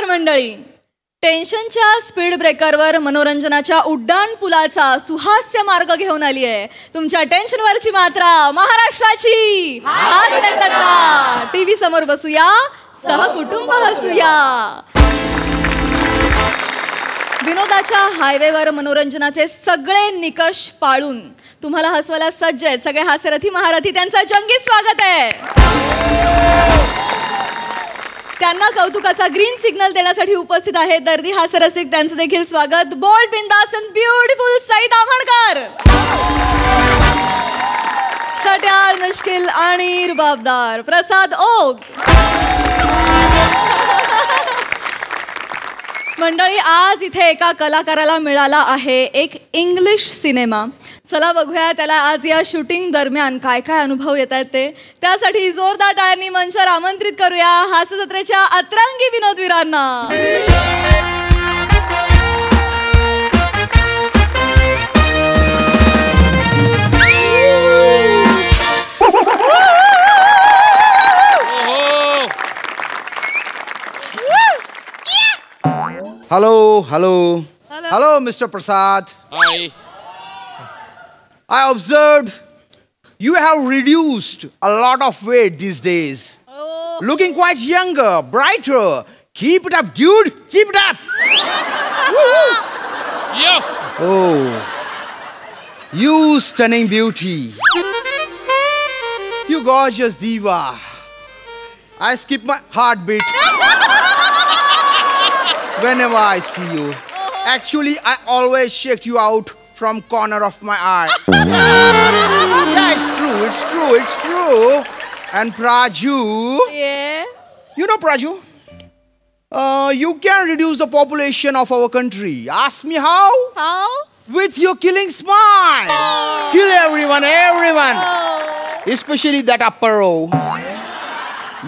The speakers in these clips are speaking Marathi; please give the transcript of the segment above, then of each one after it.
मंडळी, टेन्शनच्या स्पीड ब्रेकरवर मनोरंजनाच्या उड्डाण पुलाचा सुहास्य मार्ग घेऊन आली आहे तुमच्या टेन्शनवरची मात्रा महाराष्ट्राची. टीव्ही समोर बसूया, सहकुटुंब हसूया. विनोदाच्या हायवेवर मनोरंजनाचे सगळे निकष पाळून तुम्हाला हसवायला सज्ज आहेत सगळे हास्यरथी महारथी. त्यांचं जंगी स्वागत आहे. त्यांना कौतुकाचा ग्रीन सिग्नल देण्यासाठी उपस्थित आहेत दर्दी हास्यरसिक. त्यांचं देखील स्वागत. बोल्ड, बिंदास अँड ब्युटिफुल सईद आमोणकर. खट्याळ, मुश्किल आणि रुबाबदार प्रसाद ओक. मंडळी, आज इथे एका कलाकाराला मिळाला आहे एक इंग्लिश सिनेमा. चला बघूया त्याला आज या शूटिंग दरम्यान काय काय अनुभव येत आहेत ते. त्यासाठी जोरदार टाळ्यांनी मंचावर आमंत्रित करूया हास्य जत्रेच्या अतरंगी विनोदवीरांना. Hello, Mr. Prasad. Hi. I observed you have reduced a lot of weight these days. Oh. Looking quite younger, brighter. Keep it up, dude. Keep it up. Yeah. Oh, you stunning beauty. You gorgeous diva. I skip my heartbeat whenever I see you. Actually, I always check you out from corner of my eye. Yeah, it's true. And Praju. Yeah. You know Praju? You can reduce the population of our country. Ask me how? How? With your killing smile. Kill everyone. Especially that upper row.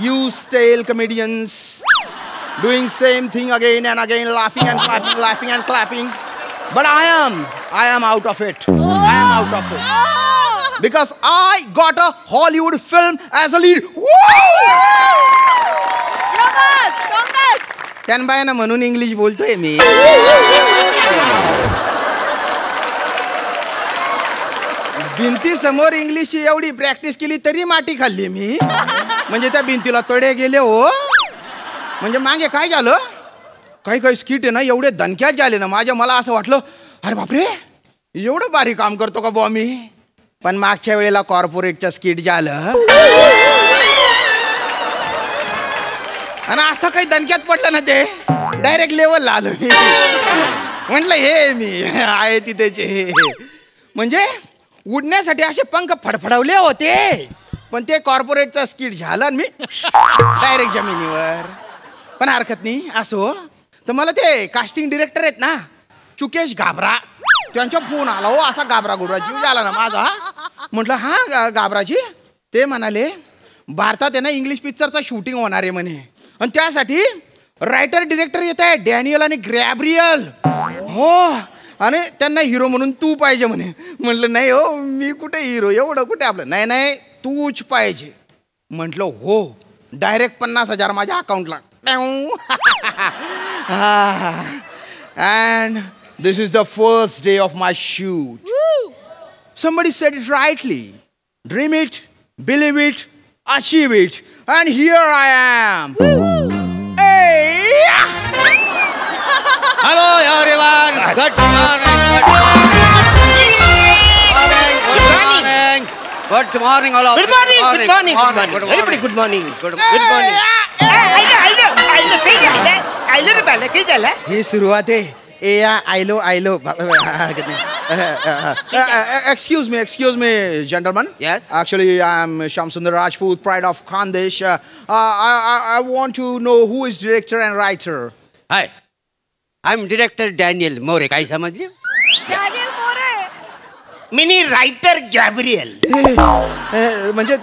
You stale comedians. Doing same thing again and again, laughing and clapping. But I am out of it. I am out of it. Because I got a Hollywood film as a lead. Congrats! त्यांना म्हणून इंग्लिश बोलतोय मी. भिंती समोर इंग्लिश एवढी प्रॅक्टिस केली तरी माती खाल्ली मी. म्हणजे त्या भिंतीला तडे गेले हो. म्हणजे मागे काय झालं, काही स्किट आहे ना एवढे दणक्यात झाले ना माझ्या. मला असं वाटलं अरे बापरे एवढं भारी काम करतो का बुवा मी. पण मागच्या वेळेला कॉर्पोरेटचं स्किट झालं आणि असं काही दणक्यात पडलं ना ते डायरेक्ट लेवलला आलो मी. म्हटलं हे मी आहे तिथेचे. म्हणजे उडण्यासाठी असे पंख फडफडवले होते पण ते कॉर्पोरेटचं स्किट झालं आणि मी डायरेक्ट जमिनीवर. पण हरकत नाही. असो तर मला ते कास्टिंग डिरेक्टर आहेत ना चुकेश गाबरा त्यांचा फोन आला हो. असा गाबरा जीव झाला ना माझा. म्हटलं हा गाबराजी. ते म्हणाले भारतात आहे ना इंग्लिश पिक्चरचा शूटिंग होणार आहे म्हणे आणि त्यासाठी रायटर डिरेक्टर येत आहे डॅनियल आणि गॅब्रियल. हो आणि त्यांना हिरो म्हणून तू पाहिजे म्हणे. म्हटलं नाही हो मी कुठे हिरो एवढं कुठे आपलं. नाही तूच पाहिजे. म्हटलं हो. डायरेक्ट 50,000 माझ्या अकाउंटला. And this is the first day of my shoot. Woo! Somebody said it rightly. Dream it, believe it, achieve it. And here I am. Hey! Hello everyone. Good morning. Good morning all of you. Good morning. Everybody good morning. Good morning. काय झालं? ही सुरुवात आहे. आयलो. Excuse me, gentlemen. Yes. Actually, I'm Shamsundar Rajput, pride of Khandesh. I want to know who is director and writer. Hi. I'm director Daniel More. काय समजले? Daniel More. Mini writer Gabriel. म्हणजे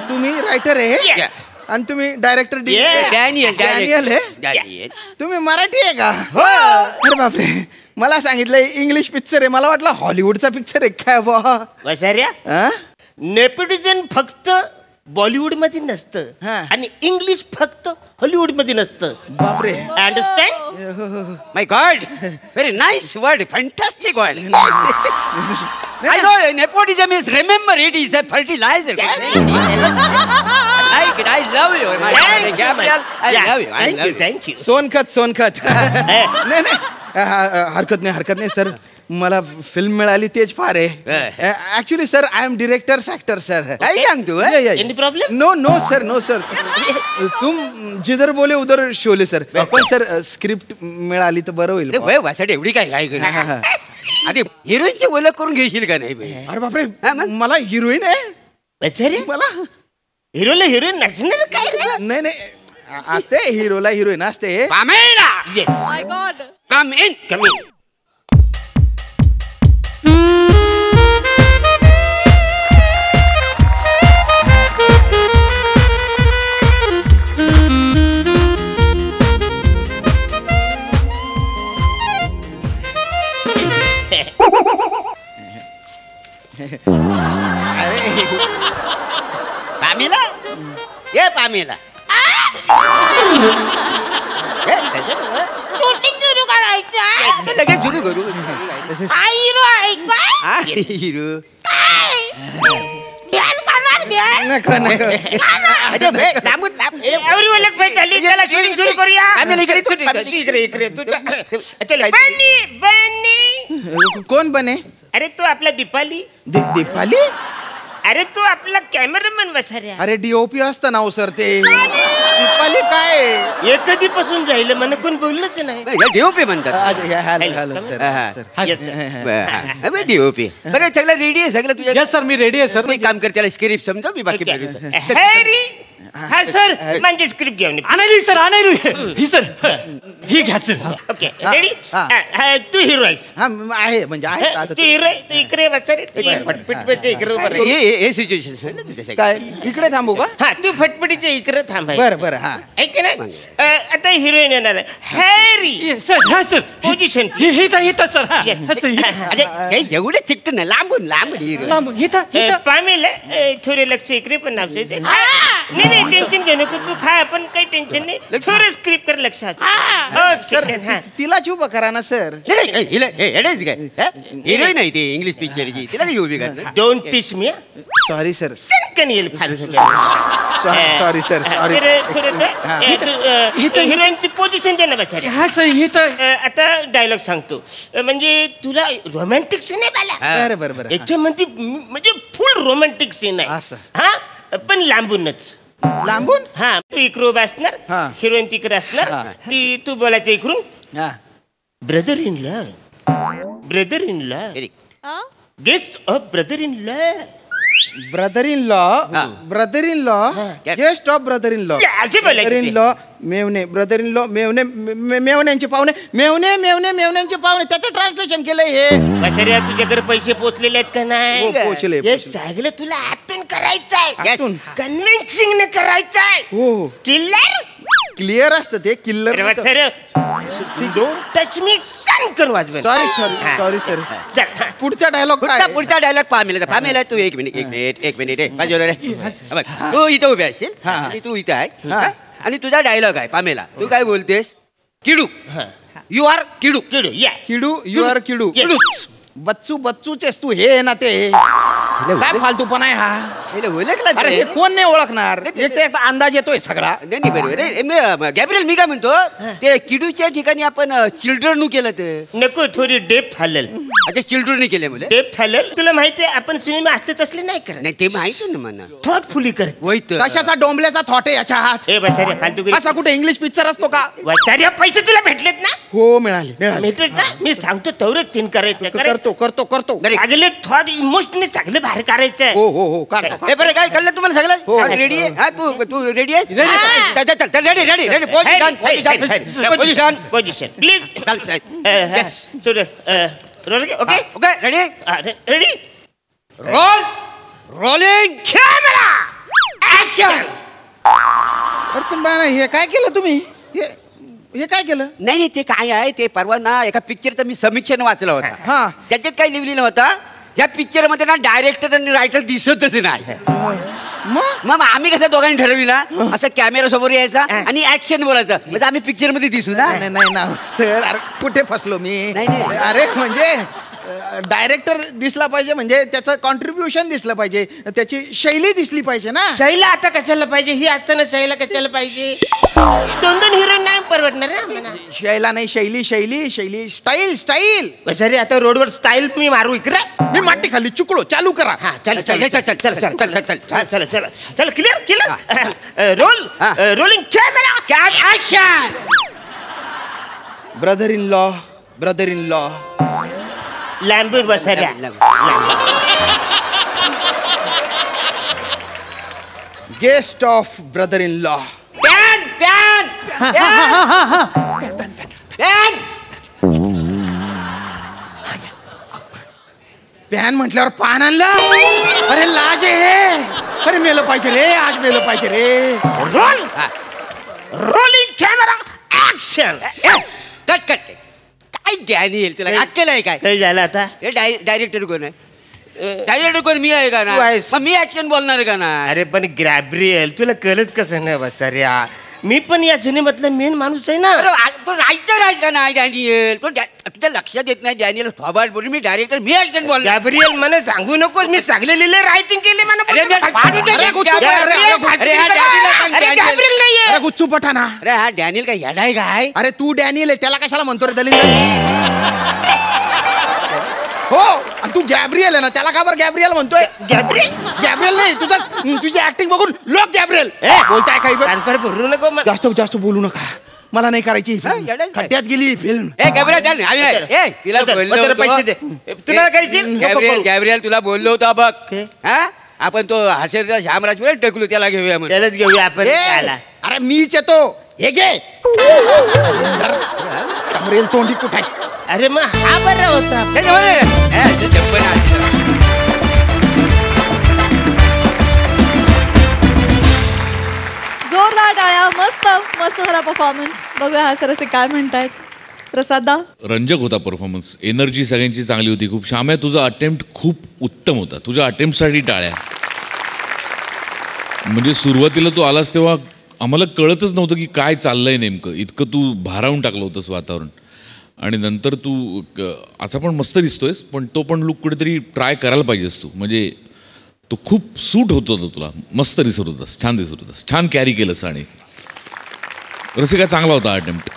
तुम्ही रायटर आहे आणि तुम्ही डायरेक्टर डॅनियल आहे. तुम्ही मराठी आहे का? अरे बापरे मला सांगितलं इंग्लिश पिक्चर आहे. मला वाटलं हॉलिवूडचा पिक्चर आहे काय बुवा. नेपोटिझम फक्त बॉलिवूड मध्ये नसतं आणि इंग्लिश फक्त हॉलिवूड मध्ये नसतं. बापरे. Understand? My God, very nice word, fantastic word. I know nepotism is, remember it is a fertilizer. I like it. I love you. Gabriel, I love you. I love you. Thank you. सोनखत नाही हरकत नाही सर, मला फिल्म मिळाली तेच फार आहे. Actually sir I am director actor sir. काय सांगतो? Any problem? नो सर तुम जिधर बोले उधर शोले सर. पण सर स्क्रिप्ट मिळाली तर बरं होईल. वय वासाठी एवढी काय काय करू? आधी हिरोईनची ओळख करून घेशील का नाही? अरे बापरे, मला हिरोईन आहे. मला हिरोला हिरोईन नसणार काय? नाही असते, हिरोला हिरोईन असते. Pamela, yes. My God. Come in. Pamela, ये पामेला. शूटिंग सुरू करायचं. लगेच सुरू करू. हा हिरो आहे का? हिरो भेल खाणार भेल. एव्हरीवन एक पैसे झाली. चला शूटिंग सुरू करूया. आम्ही इकडे इकडे चला. बन्नी. कोण बने? अरे तू आपला दीपाली. दीपाली? अरे तू आपला कॅमेरामॅन बसाऱ्या. अरे डीओपी असतं ना सर ते. दीपाली काय एक कधीपासून जाईल मला कोण बोललंच नाही. डीओपी म्हणतात. Hello sir. डीओपी बरं, सगळं रेडी आहे सगळं तुझ्या? यस सर, मी रेडी आहे सर. मी काम करते, त्याला स्क्रिप्ट समजा, मी बाकी हॅरी. हा सर, म्हणजे स्क्रिप्ट घेऊन आणायली सर, आणायली ही सर, ही घ्या सर. Okay ready. तू हिरो आहेस. हा आहे, म्हणजे आहे आता. तू हिरो आहे, तू इकडे बसारे. फटफट इकडे. हे सिच्युएशन काय इकडे थांबू का? हा, तू फटफटीच्या इकडे थांब. बरं हा. ऐक ना, आता हिरोईन येणार आहे. Harry sir. हा सर, पोझिशन. हिता सर. एवढे चिकट नाही, लांबून लांबून हिता. पामेल थोडे लक्ष इकडे पण नाव नाही टेन्शन घेऊ नको तू. खा, आपण काही टेन्शन नाही. थोडं स्क्रिप्ट कर लक्षात. सर तिला उभं करा ना सर. हिरोईन आहे ते इंग्लिश पिक्चरची, तिला काही उभी करणार. Don't teach me. Sorry sir. सनकन येईल सॉरी सर. सॉरी. हिरोईनची पोझिशन दे ना बचारी. हा सर, हिता. आता डायलॉग सांगतो. म्हणजे तुला रोमॅन्टिक सीन आहे बरं याच्यामध्ये, म्हणजे फुल रोमॅन्टिक सीन आहे. असं. हा, पण लांबूनच. लांबून? हा, तू इकडे उभा असणार, हिरोईन तिकडे असणार. ती तू बोलायचं इकडून. Brother in law guest of brother in law guest of brother in law मेवणे. ब्रदर इन लॉ मेवण्यांचे पाहुणे. मेवण्यांचे पाहुणे, त्याचं ट्रान्सलेशन केलंय हे. म्हाताऱ्या, तुझ्याकडे पैसे पोचलेले आहेत का नाही? पोचले. हे सगळं तुला आतून करायचंय, आतून? कन्व्हिन्सिंग ने करायचंय. हो. क्लिअर असतं ते. किल्लर. Don't touch me. सनकन वाजवेल. Sorry sir. पुढचा डायलॉग काय? पुढचा डायलॉग पामेला. तू एक मिनिट बाजूला रे. तू इथं उभे असशील आणि तू इथं आहे आणि तुझा डायलॉग आहे पामेला. तू काय बोलतेस? किडू. यू आर किडू. किडू. यू आर किडू. बच्चूचेस तू. हे ना ते काय फालतूपणा आहे हा? अरे हे कोण नाही ओळखणार? एक अंदाज येतोय सगळा. नाही बरोबर. गॅब्रियल, मी काय म्हणतो, ते किडूच्या ठिकाणी आपण चिल्ड्रन केलं ते नको. थोडी डेप्थ हलल. अच्छा, चिल्ड्रन केले मुले. डेप्थ हलल. तुला माहितीये आपण सिनेमा असले तसले नाही करत. नाही ते माहिती ना मला. थॉटफुली करत. वैत कशाचा डोंबल्याचा थॉट आहे याच्या हात? हे बचाऱ्या फालतू. असा कुठे इंग्लिश पिक्चर असतो का? बचाऱ्या, पैसे तुला भेटलेत ना? हो, मिळाले. मी सांगतो तेवढंच सीन करायचं. करतो. सगळे थॉट इमोशनली सगळं बाहेर करायचं. हो. हे बरं, काय कळलं तुम्हाला सगळं? रेडी आहे? हा, तू रेडी आहे? Ready. Position please. Okay ready. Rolling camera action. हे काय केलं तुम्ही? हे काय केलं? नाही ते काय आहे, ते परवा ना एका पिक्चरचं मी समीक्षेने वाचला होता. त्याच्यात काय लिहिलेलं होतं, या पिक्चर मध्ये ना डायरेक्टर आणि रायटर दिसतच नाही. मग आम्ही कसं दोघांनी ठरवली ना असं कॅमेरा समोर यायचा आणि ऍक्शन बोलायचं म्हणजे आम्ही पिक्चर मध्ये दिसू ना. नाही ना सर, अरे कुठे फसलो मी. नाही. अरे म्हणजे डायरेक्टर दिसला पाहिजे, म्हणजे त्याचं कॉन्ट्रीब्युशन दिसलं पाहिजे, त्याची शैली दिसली पाहिजे ना. शैला आता कशाला पाहिजे? ही असताना शैला कशाला पाहिजे? 2 हिरोईन नाही परवडणार ना. शैला नाही, शैली स्टाईल. सरी आता रोडवर स्टाईल मी मारू इकडे. मी माती खाली चुकलो, चालू करा. हा चल clear. Rolling camera action. Brother in law लॅम्बून बसायला. Guest of brother in law. Pan म्हटल्यावर पान आणलं. अरे लाज आहे. अरे मेलं पाहिजे रे, आज मेलं पाहिजे रे. Rolling camera action. कट काय डॅनियल तुला अक्कल आहे काय? काय झालं आता? हे डायरेक्टर कोण आहे? डायरेक्टर कोण मी आहे का ना? मग मी ऍक्शन बोलणार का ना? अरे पण गॅब्रिएल तुला कळत कसं नाही बचार्या? मी पण या सिनेमातला मेन माणूस आहे ना. पण रायटर आहे का नाही डॅनियल? तो तुझ्या लक्षात येत नाही डॅनियल थोबाड बोलून मी डायरेक्टर मी ऍक्शन बोलणार. गॅब्रिएल मला सांगू नकोस, मी सगळे लिहिले रायटिंग केले अरे गुच्चू पठाना. अरे हा डॅनियल काय येडाय काय? अरे तू डॅनियल आहे, त्याला कशाला म्हणतो रे दलिंदर? हो, आणि तू गॅब्रिएल आहे ना, त्याला का बरं गॅब्रिएल म्हणतोय? गॅब्रिएल नाही, तुझी ऍक्टिंग बघून लोक गॅब्रिएल बोलताय. काही भरू नको, जास्त बोलू नका, मला नाही करायची. खड्ड्यात गेली फिल्म. तुला करायची? गॅब्रिएल तुला बोललो होतो बघ. आपण तो हास्यचा श्यामराज टकलू त्याला घेऊया म्हणून. त्यालाच घेऊया आपण. अरे मीच येतो. हे घे गॅब्रिएल तोंडी कुठायची. अरे मग हा बरं होता. जोरदार टाळ्या. मस्त झाला परफॉर्मन्स. बघूया हा सर असे काय म्हणतायत. प्रसादा, रंजक होता परफॉर्मन्स. एनर्जी सगळ्यांची चांगली होती. खूप श्याम्या तुझा अटेम्प्ट खूप उत्तम होता. तुझ्या अटेम्प्टसाठी टाळ्या. म्हणजे सुरुवातीला तू आलास तेव्हा आम्हाला कळतच नव्हतं की काय चाललंय नेमकं. इतकं तू भारावून टाकलं होतंस वातावरण. आणि नंतर तू असा पण मस्त दिसतोयस, पण तो पण लुक कुठेतरी ट्राय करायला पाहिजेस तू. म्हणजे तो खूप सूट होत होता तुला. मस्त दिसत होतास, छान दिसत होतास, छान कॅरी केलंस. आणि रसिका चांगला होता अटेम्प्ट.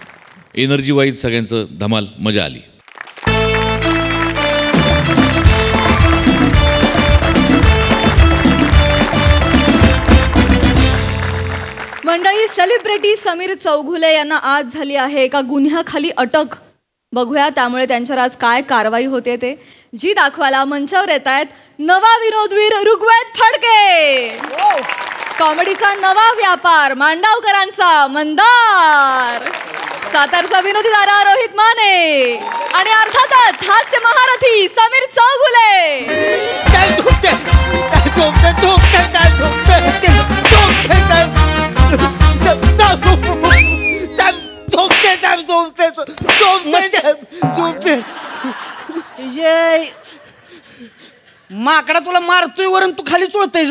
एनर्जी वाईज सगळ्यांचं धमाल, मजा आली. मंडळी, सेलिब्रिटी समीर चौघुले यांना आज झाली आहे एका गुन्ह्याखाली अटक. बघूया त्यामुळे त्यांच्यावर आज काय कारवाई होते ते. जी दाखवायला मंचावर येत आहेत नवा विनोदवीर ऋग्वेद फडके. कॉमेडीचा नवा व्यापार मांडवकरांचा मंदार. सातारचा विनोदी दारा रोहित माने. आणि अर्थातच हास्य महारथी समीर चौघुले. माकडा तुला मारतोय वरून तू खाली चोळतोय.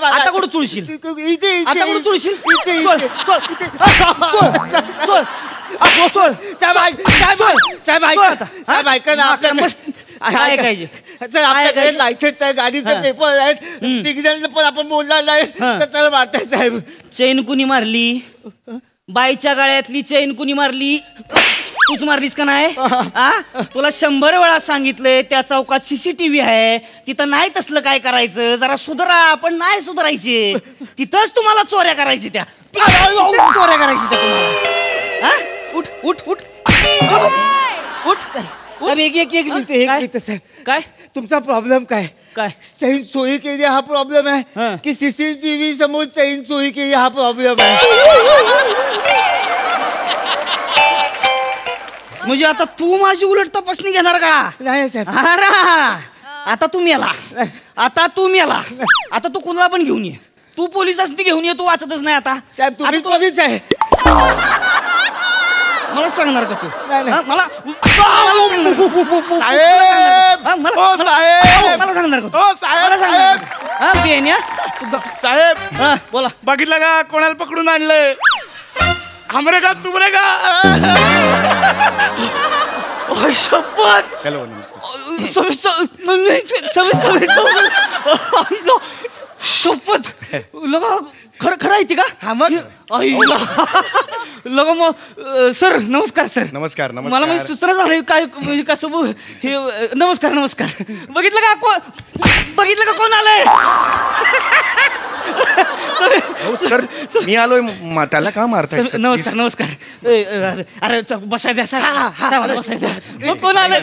आता कुठं चुळशील? आता कुठं चुळशील? लायसन्स आहे, गाडीचे पेपर आहेत, सिग्नल पण आपण बोलणार नाही. कशाला मारताय साहेब? चैन कुणी मारली? बाईच्या गळ्यातली चैन कुणी मारली? तूच मारलीस का नाही? तुला 100 वेळा सांगितलंय त्या चौकात CCTV आहे, तिथं नाही तसलं काय करायचं. जरा सुधारा. आपण नाही सुधारायचे. तिथंच तुम्हाला चोऱ्या करायची. त्या चोऱ्या करायची त्या तुम्हाला. उठ उठ उठ उठ. एक मिनिट साहेब. काय तुमचा प्रॉब्लेम काय? काय चैन चोरी केली हा प्रॉब्लेम आहे की CCTV समोर चैन चोरी केली हा प्रॉब्लेम आहे? म्हणजे आता तू माझी उलट तपासणी घेणार का? नाही साहेब. आता तू मेला. आता तू कुणाला पण घेऊन ये. तू पोलिसांनी घेऊन ये. तू वाचतच नाही आता. साहेब तुम्ही पोलीस आहे. मला सांगणार का तू हा, मला साहेब हा, मला ओ साहेब मला सांगणार का तू? ओ साहेब मला सांगणार का साहेब तू? हा, बेन्या, तू साहेब हा, बोला बघितलं का कोणाला पकडून आणलंय हमरे का तुमरे का ओय, शपथ हॅलो नमस्कार शपथ लगा खरं खरं आहे ती का हा मग आईला लगा मग सर नमस्कार सर नमस्कार मला म्हणजे सुचना झालं काय म्हणजे कसं हे नमस्कार नमस्कार बघितलं का बघितलं का कोण आलंय सर मी आलोय त्याला का मारताय सर? नमस्कार नमस्कार अरे बसाय द्या सर बसाय द्या मग कोण आलंय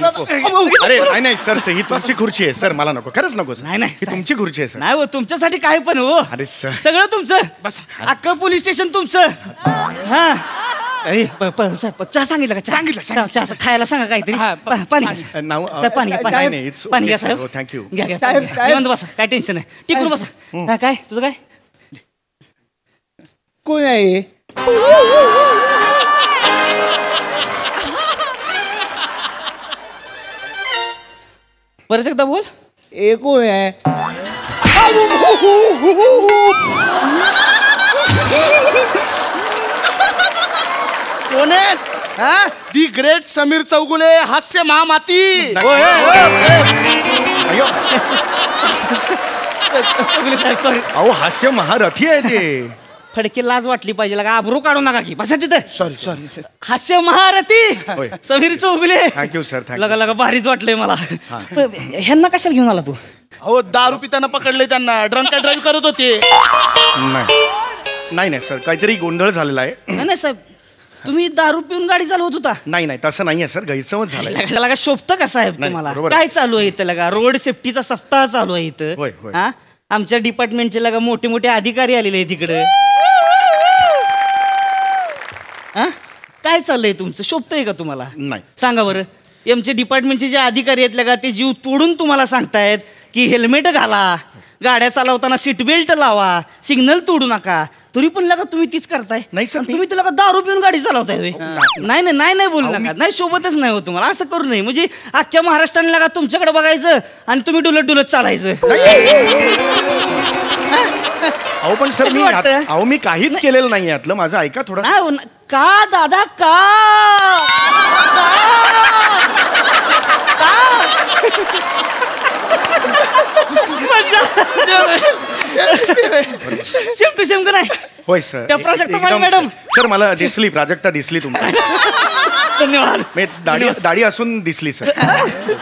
अरे नाही सर ही तुमची खुर्ची आहे सर मला नको खरंच नको नाही ही तुमची खुर्ची आहे सर नाही हो तुमच्यासाठी काय पण हो अरे सर सगळं तुमचं बस अख्खं पोलीस स्टेशन तुमचं हा अरे चहा सांगितलं का सांगितलं. चहा खायला सांगा काहीतरी पाणी घ्या. नाव सर, पाणी घ्या, पाणी. नाही it's पाणी घ्या okay, Saheb sir. Oh, thank you. घ्या घ्या साहेब, पाणी घ्या. साहेब. निवांत बसा काय टेन्शन नाही टिकून बसा काय तुझं काय कोण आहे परत एकदा बोल ए कोण आहे कोण आहे हा दी ग्रेट समीर चौगुले हास्य महामाती सॉरी अहो हास्य महारथी आहे ते फडके लाज वाटली पाहिजे लगा आबरू काढू नका की बसा तिथं सॉरी हास्य महारथी होय. Sameer Chougule thank you sir thank you लगा लगा भारीच वाटलंय मला ह्यांना कशाला घेऊन आला तू अहो दारू पिताना पकडले त्यांना ड्रंक अँड ड्राईव्ह करत होते नाही सर काहीतरी गोंधळ झालेला आहे नाही साहेब तुम्ही दारू पिऊन गाडी चालवत होता नाही तसं नाहीये सर गैरसमज झालाय त्याला का शोभतं का साहेब नाही, तुम्हाला बरोबर. काय चालू आहे इथं लगा रोड सेफ्टीचा सप्ताह चालू आहे इथं होय, होय. हा आमच्या डिपार्टमेंटचे लगा मोठे मोठे अधिकारी आलेले आहेत तिकडे हा काय चाललंय तुमचं शोभतंय का तुम्हाला नाही. सांगा बरं आमच्या डिपार्टमेंटचे जे अधिकारी आहेत लगा ते जीव तोडून तुम्हाला सांगतायत की हेल्मेट घाला गाड्या चालवताना सीट बेल्ट लावा सिग्नल तोडू नका तरी पण लगा तुम्ही तीच करताय नाही सर, तुम्ही तुला दारू पिऊन गाडी चालवताय होय? नाही बोलू नका नाही सोबतच नाही हो तुम्हाला असं करू नये म्हणजे अख्ख्या महाराष्ट्राने लगा तुमच्याकडे बघायचं आणि तुम्ही डुलत चालायचं अहो पण सर कसं वाटतं? अहो मी काहीच केलेलं नाही यातलं माझं ऐका थोडं नाही हो ना. का दादा का सेम टू सेम का नाही होय सर त्या प्राजक्ता एकदम- मॅडम. सर मला दिसली प्राजक्ता दिसली तुमची धन्यवाद मी दाढी असून दिसली सर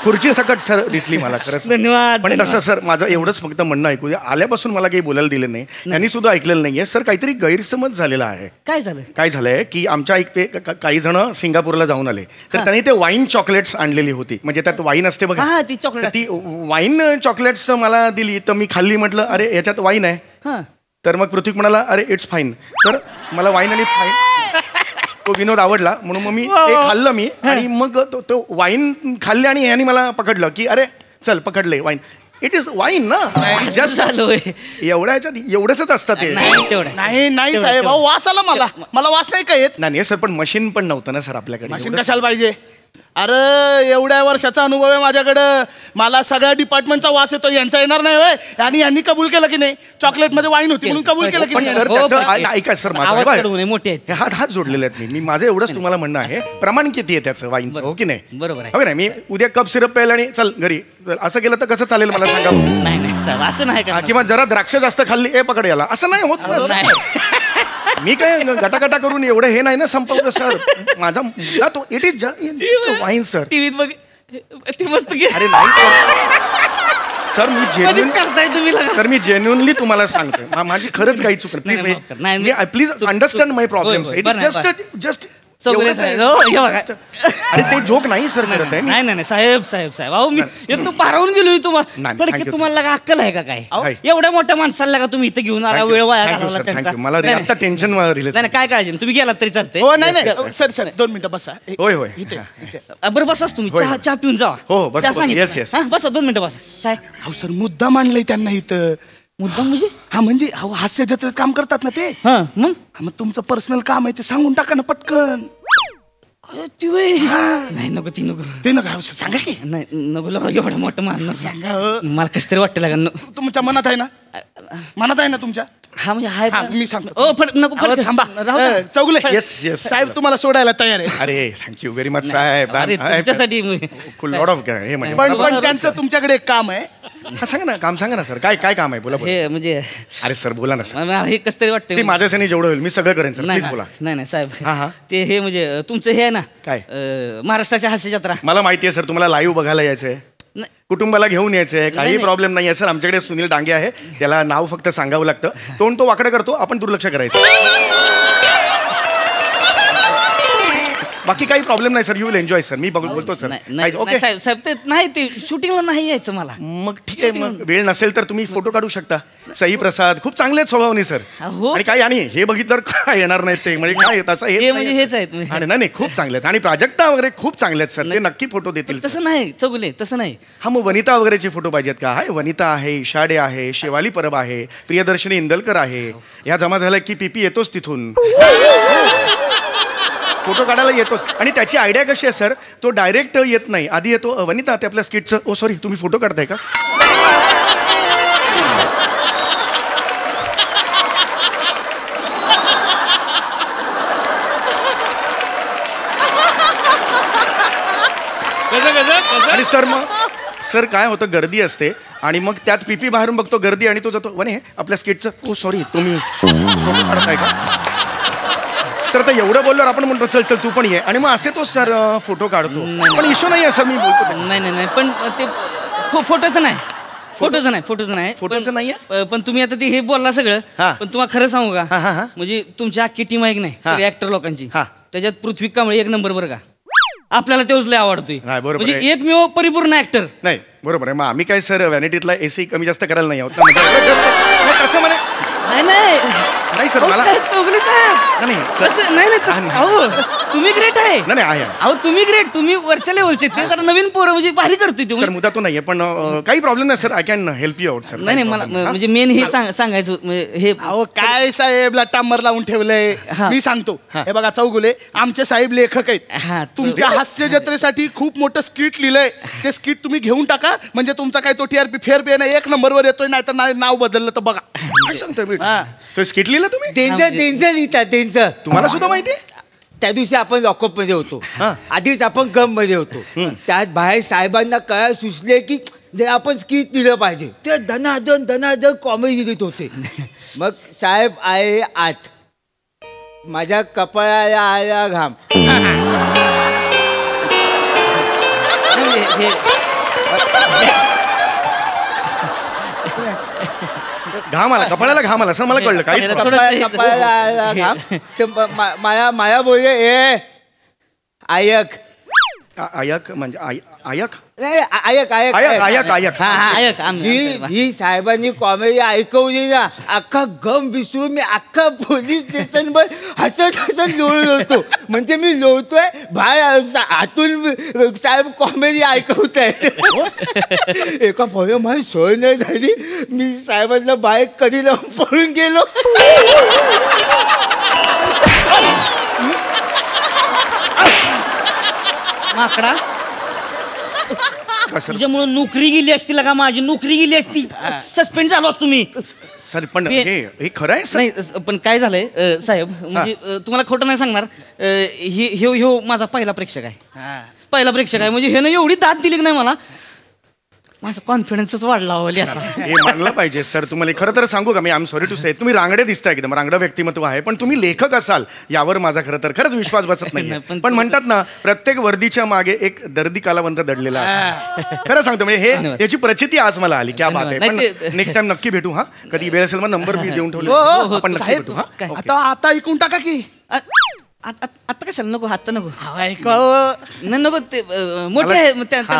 खुर्ची सकट सर दिसली मला खरंच धन्यवाद पण तसं सर माझं एवढंच फक्त म्हणणं ऐकू द्या आल्यापासून मला काही बोलायला दिलं नाही त्यांनी सुद्धा ऐकलेलं नाहीये सर काहीतरी गैरसमज झालेला आहे काय झालं काय झालंय की आमच्या एक ते काही जण सिंगापूरला जाऊन आले तर त्यांनी ते वाईन चॉकलेट्स आणलेली होती म्हणजे त्यात वाईन असते बघा हा ती तर चॉकलेट ती वाईन चॉकलेट्स मला दिली तर मी खाल्ली म्हटलं अरे याच्यात वाईन आहे हा तर मग पृथ्वी म्हणाला अरे इट्स फाईन तर मला वाईन आणि फाईन तो विनोद आवडला म्हणून मग मी ते खाल्लं मी आणि मग तो वाईन खाल्ले आणि ह्यानी मला पकडलं की अरे चल पकडले वाईन इट इज वाईन ना जस्ट झालोय एवढ्या ह्याच्यात एवढंच असतं ते नाही तेवढं नाही साहेब, अहो, वास आला मला वास नाही का येत नाही सर पण मशीन पण नव्हतं ना सर आपल्याकडे मशीन कशाला पाहिजे अरे एवढ्या वर्षाचा अनुभव आहे माझ्याकडं मला सगळ्या डिपार्टमेंटचा वास येतो यांचा येणार नाही होय आणि यांनी कबूल केलं की नाही चॉकलेट मध्ये वाईन होती म्हणून कबूल केलं की नाही सर ऐका सर आवाज कडवू नये, मोठे आहेत हात जोडलेले आहेत मी माझं एवढंच तुम्हाला म्हणणं आहे प्रमाण किती आहे त्याचं वाईनचं हो की नाही बरोबर आहे हो की नाही मी उद्या कप सिरप प्यायला आणि चल घरी चल, असं केलं तर कसं चालेल मला सांगा नाही साहेब असं नाही का किंवा जरा द्राक्ष जास्त खाल्ली ए पकड याला असं नाही होत ना, सर. मी काय गटागटा करून एवढं हे नाही ना संपवलं सर माझा मुलगा तो इट इज वाईन सर टीव्हीत बघ ते मस्त अरे नाही सर सर मी जेन्युन करताय तुम्ही लगा. सर मी जेन्युनली तुम्हाला सांगतोय माझी खरंच काही चूक नाही, माफ कर. नाही, please please understand my problem होय, बरं नाही, जस्ट सगळे साहेब, हो, हे बघा. अरे ते जोक नाही सर करत आहे मी. नाही साहेब अहो मी एकदम पारावून गेलो तुम्हाला नाही, पण thank you. तुम्हाला लगा अक्कल आहे का काय आहे. एवढ्या मोठ्या माणसाला का तुम्ही इथं घेऊन आला वेळ वाया Thank you, घालवला sir. त्यांचा. Thank you. मला नाही, आता टेन्शन रिलीज नाही काय काळजी नाही. तुम्ही गेलात तरी चालतंय हो नाही सर 2 मिनिटं बसा होय बरं बसाच तुम्ही होय. चहा पिऊन जावा हो, बस, चहा बस. सांगितलं. Yes, yes. हा, बसा 2 मिनिटं बसा काय अहो सर मुद्दा मांडलाय त्यांना इथं मुद्दाम म्हणजे हा म्हणजे अहो हास्य जत्रेत काम करतात ना ते हा मग हा, मग तुमचं पर्सनल काम आहे ते सांगून टाका ना पटकन नाही नको ती नको ते नका सांगा की. नाही नको लोक एवढं मोठं मारणं सांगा हो. मला कसं तरी वाटतं लागा तुमच्या मनात आहे ना, मनात आहे ना तुमच्या. हा म्हणजे हाय हा, मी सांगतो. ओ नको अहो, थांबा. चौगुले येस येस साहेब तुम्हाला सोडायला तयार आहे. अरे थँक्यू व्हेरी मच साहेब. अरे तुमच्यासाठी फुल लॉट ऑफ हे म्हणजे पण त्यांचं तुमच्याकडे एक काम आहे. हा, सांगा ना काम सांगा ना सर. काय काय काम आहे बोला बोला. हे म्हणजे अरे सर बोला ना सर. मला हे कसं तरी वाटतं माझ्यासाठी जेवढं होईल मी सगळं करेन सर. नाही प्लीज बोला. नाही हा, साहेब ते हे म्हणजे तुमचं हे आहे ना काय? महाराष्ट्राच्या हास्य जत्रा. मला माहिती आहे सर तुम्हाला लाईव्ह बघायला यायचंय, नाही. कुटुंबाला घेऊन यायचंय, काही नाही. प्रॉब्लेम नाही आहे सर. आमच्याकडे सुनील डांगे आहे, त्याला नाव फक्त सांगावं लागतं. तोंड तो वाकडं करतो, आपण दुर्लक्ष करायचं. बाकी काही प्रॉब्लेम नाही sir. You will enjoy sir. मी बोलतो सर. ओके साहेब ते नाही ते शूटिंगला नाही यायचं मला. मग ठीक आहे. मग वेळ नसेल तर तुम्ही फोटो काढू शकता. सई प्रसाद खूप चांगले स्वभावने सर. हो. आणि काय आणि हे बघितलं काय येणार नाहीत ते म्हणजे काय तसं हे म्हणजे हेच आहेत. आणि नाही खूप चांगले आहेत आणि प्राजक्ता वगैरे खूप चांगले आहेत सर. ते नक्की फोटो देतील. तसं नाही चौगुले तसं नाही. हा मग वनिता वगैरेचे फोटो पाहिजेत का? हाय वनिता आहे, इशाडे आहे, शेवाली परब आहे, प्रियदर्शनी इंदलकर आहे. ह्या जमा झाल्या की पीपी येतोच तिथून फोटो काढायला येतोच. आणि त्याची आयडिया कशी आहे सर, तो डायरेक्ट येत नाही, आधी येतो वनिता ते आपल्या स्किटचं. ओ सॉरी तुम्ही फोटो काढताय का? आणि सर मग सर काय होतं गर्दी असते आणि मग त्यात पीपी बाहेरून बघतो गर्दी आणि तो जातो वने आपल्या स्किटचं. ओ सॉरी तुम्ही फोटो काढताय का? सर तर एवढं बोलल्यावर आपण म्हणतो चल चल तू पण ये आणि मग असे तो सर फोटो काढतो. पण इश्यू नाही आहे सर. मी बोलतो नाही पण ते फोटोचं नाही. फोटोचं नाही. फोटोचं नाहीये? पण तुम्ही आता ते हे बोलला सगळं. हा. पण तुम्हाला खरं सांगू का? हा. म्हणजे तुमची अख्खी टीम आहे की नाही सगळे ऍक्टर लोकांची, हा. त्याच्यात पृथ्वी कांबळे एक नंबर बरं का. आपल्याला तेच लय आवडतोय. नाही, बरोबर म्हणजे आहे. एकमेव परिपूर्ण ऍक्टर. नाही बरोबर आहे. मग आम्ही काय सर व्हॅनिटीतला एसी कमी जास्त करायला नाही आहोत ना. म्हणजे कसं म्हणे नाही सर मला चौगुले साहेब नाही सर नाही अहो तुम्ही ग्रेट आहे. नाही आहे अहो तुम्ही ग्रेट. तुम्ही वरच्या लेवलचे ते जरा नवीन पोरं म्हणजे भारी करतोय सर. तुम्ही. मुद्दा तो नाहीये पण काही प्रॉब्लेम नाही sir. I can help you out sir. नाही मला म्हणजे मेन हे सांगायचं म्हणजे हे अहो काय साहेब टांबर लावून ठेवलंय. हा. मी सांगतो. हे बघा चौगुले आमचे साहेब लेखक हा, आहेत. तुमच्या हास्य जत्रेसाठी खूप मोठं स्किट लिहिलंय. ते स्किट तुम्ही घेऊन टाका म्हणजे तुमचा काय तो TRP फेअर पे एक नंबरवर येतोय. नाही तर नाव बदललं तर बघा. काय सांगतोय मी? तो स्किट लिहिला तुम्ही? त्यांचं लिहितात त्यांचं. तुम्हाला सुद्धा माहिती आहे? त्या दिवशी आपण लॉकअप मध्ये होतो. आधीच आपण गम मध्ये होतो. त्यात बाहेर साहेबांना कळायला सुचले की जर आपण स्किट दिलं पाहिजे. ते धनाधन कॉमेडी देत होते. मग साहेब आहे आत. माझ्या कपाळाला आला घाम. घाम आला कपाळाला. घाम आला सर. मला कळलं काही कपाळाला आला घाम. तर माया बोलले ए आयक. आयक म्हणजे आयक नाही आयक आयक आयक आयक आयक ही साहेबांनी कॉमेडी ऐकवली ना. अख्खा गम विसरून मी अख्खा पोलीस स्टेशनवर हसत लोळत होतो. म्हणजे मी लोळतोय बाहेर आतून साहेब कॉमेडी ऐकवत आहेत. एका पोहे माझी सोय नाही झाली. मी साहेबांना बाहेर कधी लावून पळून गेलो. माकडा तुझ्यामुळे नोकरी गेली असती का? माझी नोकरी गेली असती. सस्पेंड झालो असतो मी. सर पण हे खरं आहे सर. नाही पण काय झालंय साहेब म्हणजे तुम्हाला खोटं नाही सांगणार. ह्यो माझा पहिला प्रेक्षक आहे. पहिला प्रेक्षक आहे म्हणजे ह्यानं एवढी दाद दिली की नाही मला. माझा कॉन्फिडन्सच वाढला हे मानलं पाहिजे सर. तुम्हाला खरं तर सांगू का मी आय एम सॉरी टू से तुम्ही रांगडे दिसता एकदम रांगडं व्यक्तिमत्व आहे. पण तुम्ही लेखक असाल यावर माझा खरं तर खरंच विश्वास बसत नाही. पण म्हणतात ना प्रत्येक वर्दीच्या मागे एक दर्दी कलावंत दडलेला आहे. खरं सांगतो म्हणजे हे त्याची प्रचिती आज मला आली. क्या बात आहे. पण नेक्स्ट टाइम नक्की भेटू. हा कधी वेळ असेल मग नंबर मी देऊन ठेवले आपण नक्की भेटू. हा आता ऐकून टाका की. आता कशाला नको. आता नको ऐकावं नको. ते मोठे आहे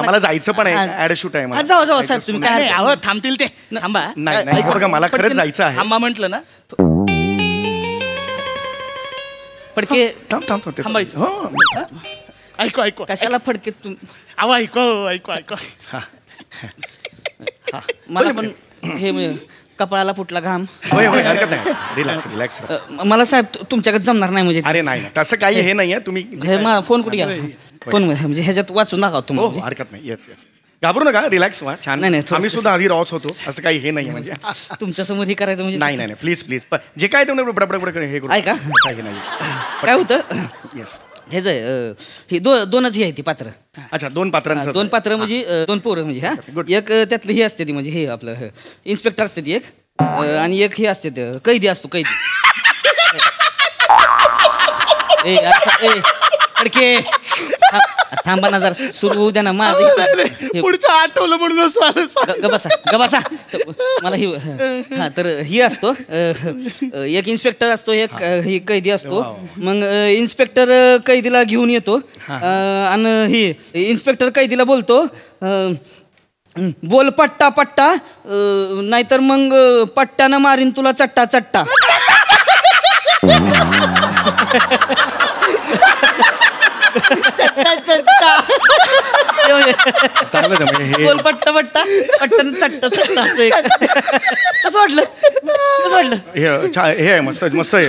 मला जायचं पण आहे. ऍड शूट आहे मला. जाऊ साहेब तुम्ही काय अहो थांबतील ते. थांबा. नाही बघा मला खरंच जायचं आहे. थांबा म्हटलं ना. फडके थांबायचं. ऐकू कशाला फडके तुम्ही. अहो ऐकू. मला पण हे कपाळाला फुटला घाम. होय होय हरकत नाही. Relax relax. मला साहेब तुमच्याकडे जमणार नाही म्हणजे. अरे नाही तसं काही हे नाहीये. तुम्ही फोन कुठे घ्या फोन म्हणजे ह्याच्यात वाचून दाखवा हो तुम्हाला. हरकत नाही. येस येस घाबरू नका. रिलॅक्स व्हा. छान. नाही, आम्ही सुद्धा आधी रॉच होतो. असं काही हे नाही म्हणजे. तुमच्या समोर हे करायचं म्हणजे. नाही नाही प्लीज प्लीज जे काय तुम्ही बडबड हे करू ऐका. काही नाही. काय होतं येस हे जे हे दोनच हे आहे ती पात्र. अच्छा 2 पात्रांचं. 2 पात्र म्हणजे 2 पोरं म्हणजे हा. एक त्यातलं हे असते ती म्हणजे हे आपलं इन्स्पेक्टर असते ती एक आणि एक हे असते ते कैदी असतो कैदी. कडके थांबा ना जरा सुरू होऊ द्या ना माझं. पुढचं आठवलं म्हणून गबासा मला ही हा तर ही असतो एक इन्स्पेक्टर असतो एक ही कैदी असतो. मग इन्स्पेक्टर कैदीला घेऊन येतो आणि ही इन्स्पेक्टर कैदीला बोलतो बोल पट्टा पट्टा नाहीतर मग पट्ट्यानं मारीन तुला चट्टा चट्टा. चांगलं बोल पट्टा पट्टा पट्ट्यानं चट्टा चट्टा कसं वाटलं कसं वाटलं. हे आहे मस्त मस्त आहे.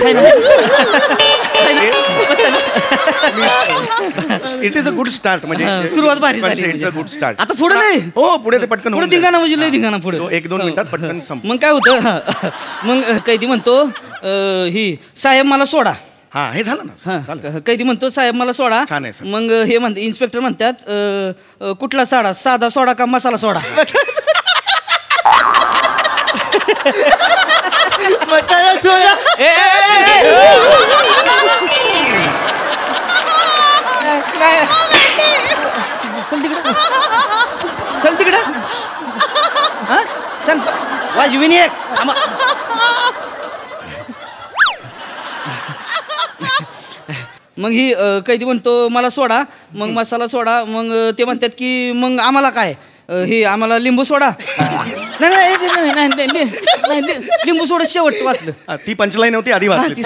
It is a good start म्हणजे सुरुवात भारी झाली. It's a good start. आता पुढे नाही. हो पुढे ते पटकन पुढे धिंगाणा म्हणजे लय धिंगाणा पुढे 1-2 मिनिटात पटकन संप. मग काय होतं मग कैदी म्हणतो ही साहेब मला सोडा. हा हे झालं ना. कैदी म्हणतो साहेब मला सोडा. छान आहे सर. मग हे म्हणते इन्स्पेक्टर म्हणतात कुठला साडा साधा सोडा का मसाला सोडा. मसाला सोडा. चल तिकडं हा चल वाजविनी एक. मग ही कैदी म्हणतो मला सोडा मग मसाला सोडा. मग ते म्हणतात की मग आम्हाला काय हे आम्हाला लिंबू सोडा. नाही लिंबू सोडा शेवटचं वाचलं. ती पंचलाईन होती आधी वाचली.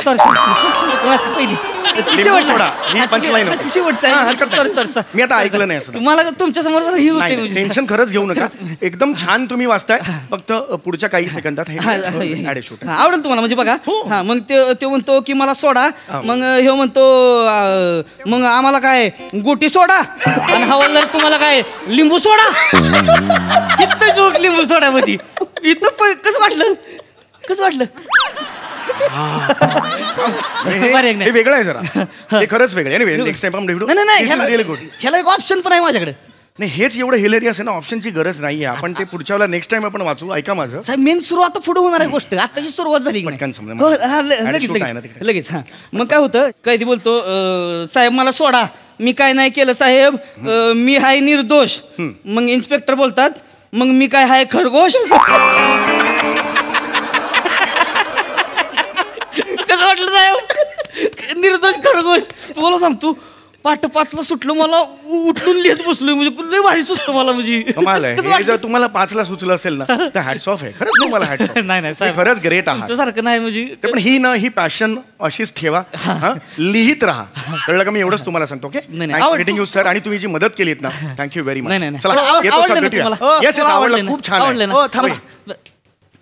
पहिली सोडा ही पंचलाईन होती. शेवटचं मी आता ऐकलं नाही असं. तुम्हाला तुमच्या समोर ही होते. टेन्शन खरंच घेऊ नका. एकदम छान तुम्ही वाचताय. फक्त पुढच्या काही सेकंदात आवडेल तुम्हाला म्हणजे बघा. हा मग ते म्हणतो की मला सोडा. मग हे म्हणतो मग आम्हाला काय गोटी सोडा आणि हवालदार तुम्हाला काय लिंबू सोडा. इथं जोक लिंबू सोडा मध्ये इथं कसं वाटलं कसं वाटलं. हे वेगळं आहे जरा. हे खरंच वेगळं आहे. नेक्स्ट टाइम आपण भेटू. नाही गुड. ह्याला एक ऑप्शन पण आहे माझ्याकडे. नाही हेच एवढं हिलेरियस आहे ना. ऑप्शनची गरज नाहीये. आपण ते पुढच्या वेळेला नेक्स्ट टाइम आपण वाचू. ऐका माझं साहेब मेन सुरुवात पुढे होणार आहे गोष्ट. आताची सुरुवात झाली पटकन समजा. लगेच. हा मग काय होतं कैदी बोलतो साहेब मला सोडा मी काय नाही केलं साहेब मी हाय निर्दोष. मग इन्स्पेक्टर बोलतात मग मी काय हाय खरगोश. कसं वाटलं साहेब निर्दोष खरगोश. तुम्हाला सांगतो 5:05 सुटलं मला उठून लिहित बसलोय म्हणजे लय भारी सुचतं मला म्हणजे. कमाल आहे. हे जर तुम्हाला 5ला सुचलं असेल ना तर हॅट्स ऑफ आहे खरंच तुम्हाला. Hats off. नाही खरंच ग्रेट आहात. सारखं नाही म्हणजे. पण ही पॅशन अशीच ठेवा. लिहित राहा. कळलं का. मी एवढंच तुम्हाला सांगतो. Okay you sir. आणि तुम्ही जी मदत केलीत ना थँक्यू व्हेरी मच. चला येतो सर भेटूया. येस आवडलं खूप छान आहे.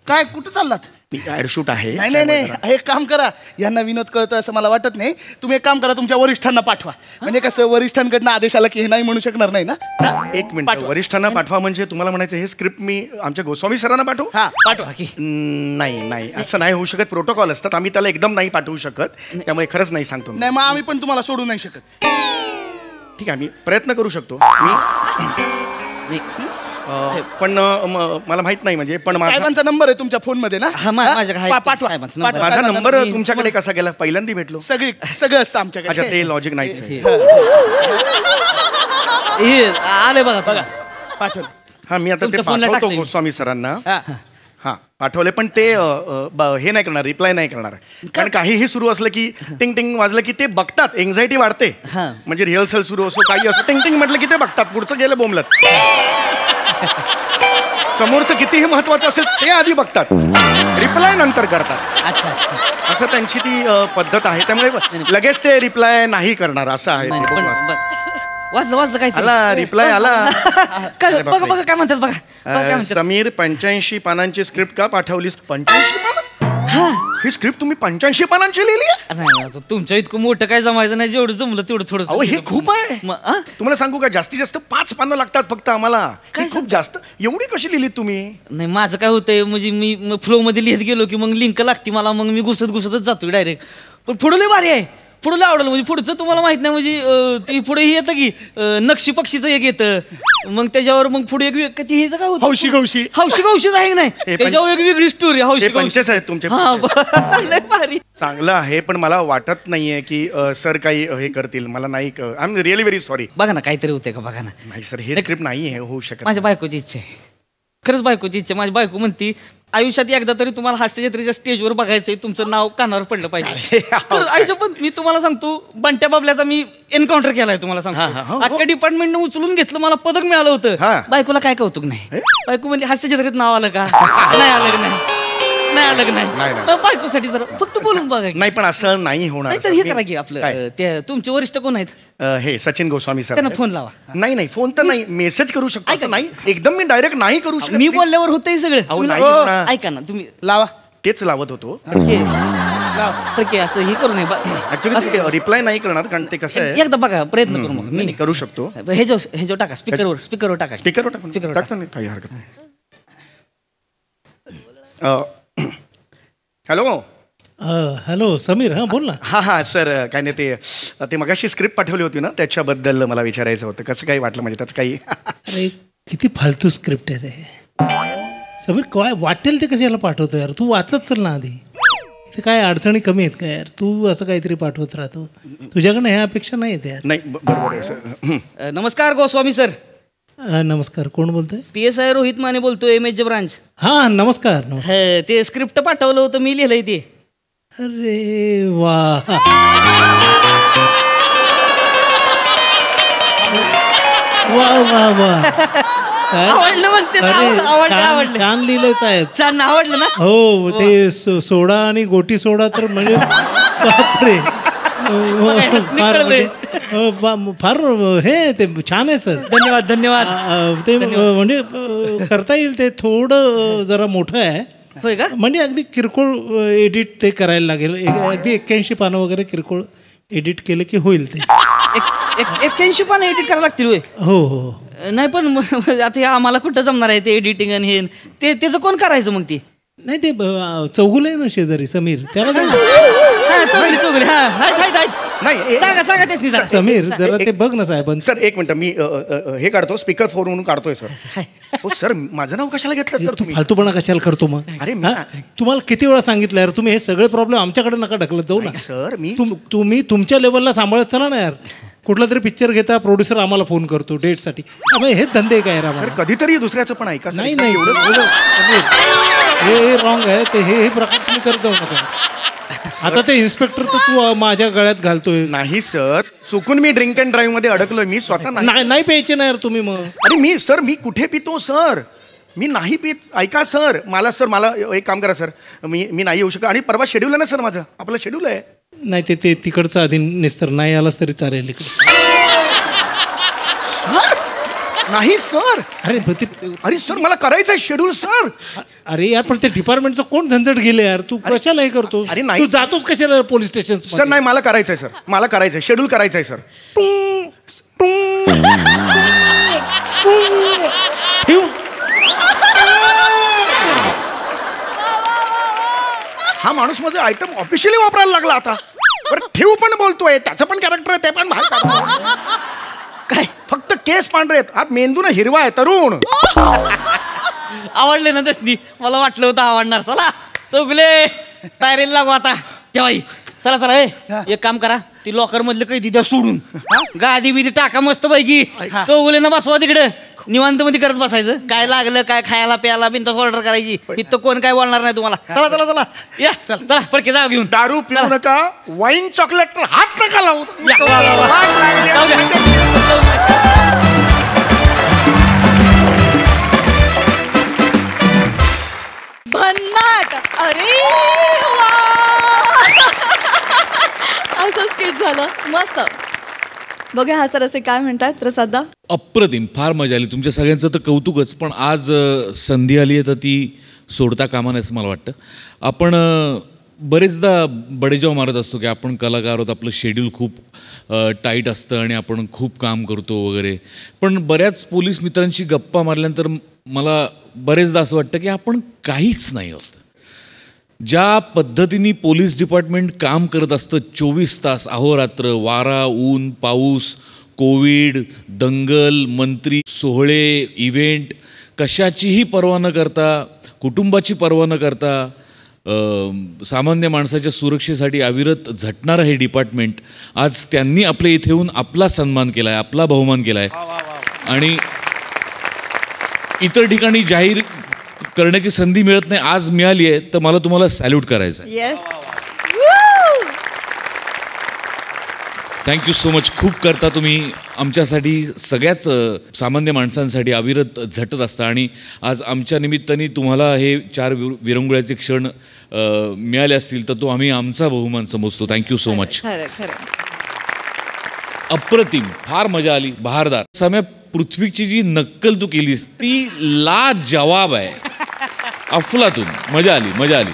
काय कुठं चाललात. ऍडशूट आहे. नाही एक काम करा. यांना विनोद कळतोय असं मला वाटत नाही. तुम्ही एक काम करा तुमच्या वरिष्ठांना पाठवा. म्हणजे कसं वरिष्ठांकडनं आदेश आला की हे नाही म्हणू शकणार नाही ना. 1 मिनिट वरिष्ठांना पाठवा म्हणजे तुम्हाला म्हणायचं हे स्क्रिप्ट मी आमच्या गोस्वामी सरांना पाठवू. हा पाठवा. नाही असं नाही होऊ शकत. प्रोटोकॉल असतात. आम्ही त्याला एकदम नाही पाठवू शकत. त्यामुळे खरंच नाही सांगतो. नाही मग आम्ही पण तुम्हाला सोडू नाही शकत. ठीक आहे मी प्रयत्न करू शकतो. पण मला माहित नाही म्हणजे. पण साहेबांचा नंबर आहे तुमच्या फोन मध्ये ना. पाठवा. माझा नंबर तुमच्याकडे कसा गेला. पहिल्यांदा भेटलो. सगळं असतं आमच्याकडे. अच्छा ते लॉजिक नाहीच आहे. आले बघा पाठवलं. हा मी आता ते पाठवतो गोस्वामी सरांना. हा पाठवले पण ते हे नाही करणार. रिप्लाय नाही करणार. कारण काहीही सुरू असलं की टिंग टिंग वाजलं की ते बघतात. एन्झायटी वाढते. म्हणजे रिहर्सल सुरू असो काही असो टिंग टिंग म्हटलं की ते बघतात. पुढचं गेलं बोंबलत. समोरचं कितीही महत्वाचं असेल ते आधी बघतात. रिप्लाय नंतर करतात. असं त्यांची ती पद्धत आहे. त्यामुळे लगेच ते रिप्लाय नाही करणार असं आहे. वाजलं काय आला रिप्लाय आला. काय बघा बघा काय म्हणतात बघा. समीर 85 पानांची स्क्रिप्ट का पाठवलीस? 85 पानं? ही स्क्रिप्ट तुम्ही 85 पानांची लिहिली? नाही तुमच्या इतकं मोठं काय जमायचं नाही, जेवढं जमलं तेवढं थोडं. अहो हे खूप आहे. तुम्हाला सांगू का, जास्तीत जास्त 5 पानं लागतात फक्त आम्हाला. काय खूप जास्त, एवढी कशी लिहिली तुम्ही? नाही माझं काय होतंय, म्हणजे मी फ्लो मध्ये लिहित गेलो की मग लिंक लागते मला, मग मी घुसतच जातो डायरेक्ट. पण पुढं लय भारी आहे, पुढं लय आवडलं. म्हणजे पुढचं तुम्हाला माहित नाही, म्हणजे ती पुढे हे येतं की नक्षी पक्षीचं एक येतं, मग त्याच्यावर मग पुढे एक ती हेच काय होतं, हौशी गौशी आहे की नाही, त्याच्यावर एक वेगळी स्टोरी. हौशी पंचेस आहेत तुमचे. लय भारी चांगलं आहे, पण मला वाटत नाहीये की सर काही हे करतील. मला नाही, I am really very sorry. बघा ना काहीतरी होतंय का, बघा ना. नाही सर, हे स्क्रिप्ट नाही आहे होऊ शकत. माझ्या बायकोची इच्छा आहे, खरंच बायकोची इच्छा. माझी बायको म्हणती आयुष्यात एकदा तरी तुम्हाला हास्य जत्रेच्या स्टेजवर बघायचंय, तुमचं नाव कानावर पडलं पाहिजे. आयुष्यात पण मी तुम्हाला सांगतो, बंट्या बाबल्याचा मी एन्काउंटर केलाय तुम्हाला सांगतो. अख्ख्या डिपार्टमेंटने उचलून घेतलं, मला पदक मिळालं होतं. बायकोला काय कौतुक नाही. बायको म्हणजे हास्य जत्रेत नाव आलं का, नाही आलं की नाही आलं की नाही. बायकोसाठी जरा फक्त बोलून बघा. नाही पण असं नाही होणार. तर हे करा की आपलं ते तुमचे वरिष्ठ कोण आहेत? हे सचिन गोस्वामी सर. त्यांना फोन लावा. नाही फोन तर नाही, मेसेज करू शकतो. असं नाही एकदम मी डायरेक्ट नाही करू शकत. मी बोलल्यावर होतंय सगळं. ऐका ना तुम्ही लावा. तेच लावत होतो. असं हे करू नये ऍक्च्युली रिप्लाय नाही करणार, कारण ते कसं आहे. एकदा बघा प्रयत्न करू. मग मी करू शकतो. हे जो टाका स्पीकरवर टाका. स्पीकरवर टाकतो नाही, काही हरकत नाही. हॅलो हॅलो समीर, हां बोल ना. हा सर, काय नाही ते मगाशी स्क्रिप्ट पाठवली होती ना, त्याच्याबद्दल मला विचारायचं होतं. कसं काही वाटलं म्हणजे त्याचं काही. अरे किती फालतू स्क्रिप्ट आहे रे समीर, काय वाटेल ते कशाला पाठवतो यार. तू वाचत चल ना आधी. इथे काय अडचणी कमी आहेत का यार, तू असं काहीतरी पाठवत राहतो. तुझ्याकडनं ह्या अपेक्षा नाही आहेत यार. नाही बरोबर सर. नमस्कार गोस्वामी सर. नमस्कार, कोण बोलतोय? PSI रोहित माने बोलतोय, MH ब्रांच. हां नमस्कार. ते स्क्रिप्ट पाठवलं होतं, मी लिहिलंय ते. अरे वा वा वा वा, आवडलं म्हणते. आवडलं छान लिहिलंय साहेब. छान आवडलं ना. हो ते सोडा आणि गोटी सोडा तर म्हणजे बापरे, फार हे ते छान आहे सर. धन्यवाद. ते म्हणजे करता येईल. ते थोडं जरा मोठं आहे. होय का? म्हणजे अगदी किरकोळ एडिट ते करायला लागेल. अगदी 81 पानं वगैरे किरकोळ एडिट केलं की होईल. ते 81 पानं एडिट करायला लागतील. हो. नाही पण आता हे आम्हाला कुठं जमणार आहे ते एडिटिंग आणि हे त्याचं कोण करायचं मग? ते नाही ते चौगुल आहे ना शेजारी समीर, त्याला सांगा तेच नाही. समीर जरा ते बघ ना साहेब. सर एक मिनिट, मी हे काढतो, स्पीकर 4 म्हणून काढतोय सर. हो सर, माझं नाव कशाला घेतलं सर तुम्ही? फालतूपणा कशाला करतो मग? अरे तुम्हाला किती वेळा सांगितलं यार, तुम्ही हे सगळे प्रॉब्लेम आमच्याकडे नका ढकलत जाऊ ना सर. तुम्ही तुमच्या लेवलला सांभाळत चला ना यार. कुठला तरी पिक्चर घेता, प्रोड्युसर आम्हाला फोन करतो डेटसाठी. हेच धंदे काय यार. सर कधीतरी दुसऱ्याचं पण ऐका. नाही हे रॉंग आहे. ते हे प्रकार तुम्ही करत जाऊ नका. आता ते इन्स्पेक्टर तर तू माझ्या गळ्यात घालतोय. नाही सर, चुकून मी ड्रिंक अँड ड्राईव्ह मध्ये अडकलोय. मी स्वतः नाही प्यायचे ना यार तुम्ही. मग अरे मी कुठे पितो सर? मी नाही पित. ऐका सर, मला एक काम करा सर, मी नाही येऊ शकत. आणि परवा शेड्यूल आहे ना सर, माझं आपलं शेड्यूल आहे. नाही ते तिकडचं आधी निस्तर नाही आलास तरी चालेल इकडे. नाही सर. अरे सर मला करायचंय शेड्यूल सर. अरे यार पण ते डिपार्टमेंटचं कोण झंझट गेले यार. तू कशाला हे करतो? अरे नाही, तू जातोस कशाला पोलीस स्टेशन? सर नाही, मला करायचंय सर. मला करायचंय, शेड्यूल करायचंय सर. हा माणूस माझं आयटम ऑफिशियली वापरायला लागला आता. बरं ठेवू पण बोलतोय, त्याचं पण कॅरेक्टर आहे, ते पण काय. फक्त केस पांढरे आहेत, हा मेंदू ना हिरवा आहे. तरुण आवडले ना तसली. मला वाटलं होतं आवडणार. चला चौगले तयारीला लागू आता. तेव्हाही चला एक काम करा, ती लॉकर मधलं काही द्या सोडून, गादी बिदी टाका मस्त पैकी. चौगले ना बसवा तिकडे, निवांत मध्ये करत बसायचं. काय लागलं काय खायला प्यायला बिनतास ऑर्डर करायची. इथं कोण काय बोलणार नाही तुम्हाला. चला या चला पडके जाऊ घेऊन. दारू पिऊ नका, वाईन चॉकलेट तर हात नका लावू. भन्नाट. अरे असं स्किट झालं मस्त. बघा हा सर असे काय म्हणतात प्रसाददा. अप्रतिम, फार मजा आली. तुमच्या सगळ्यांचं तर कौतुकच, पण आज संधी आली आहे तर ती सोडता कामा नये असं मला वाटतं. आपण बरेचदा बडेजाव मारत असतो की आपण कलाकार आहोत, आपलं शेड्यूल खूप टाईट असतं आणि आपण खूप काम करतो वगैरे. पण बऱ्याच पोलीस मित्रांशी गप्पा मारल्यानंतर मला बरेचदा असं वाटतं की आपण काहीच नाही आहोत. ज्या पद्धतीने पोलीस डिपार्टमेंट काम करत असतं 24 तास अहोरात्र, वारा ऊन पाऊस, कोविड, दंगल, मंत्री सोहळे, इव्हेंट, कशाचीही पर्वा न करता, कुटुंबाची पर्वा न करता, सामान्य माणसाच्या सुरक्षेसाठी अविरत झटणारं हे डिपार्टमेंट आज त्यांनी आपल्या इथे येऊन आपला सन्मान केला आहे, आपला बहुमान केला आहे. आणि इतर ठिकाणी जाहीर करण्याची संधी मिळत नाही, आज मिळाली आहे, तर मला तुम्हाला सॅल्यूट करायचं आहे. Yes, thank you so much. खूप करता तुम्ही आमच्यासाठी, सगळ्याच सामान्य माणसांसाठी अविरत झटत असता आणि आज आमच्या निमित्ताने तुम्हाला हे 4 विरंगुळ्याचे क्षण मिळाले असतील तर तो आम्ही आमचा बहुमान समजतो. Thank you so much. अप्रतिम, फार मजा आली. बहारदार. समय पृथ्वीची जी नक्कल तू केलीस ती लाजवाब आहे. अफलातून. मजा आली, मजा आली.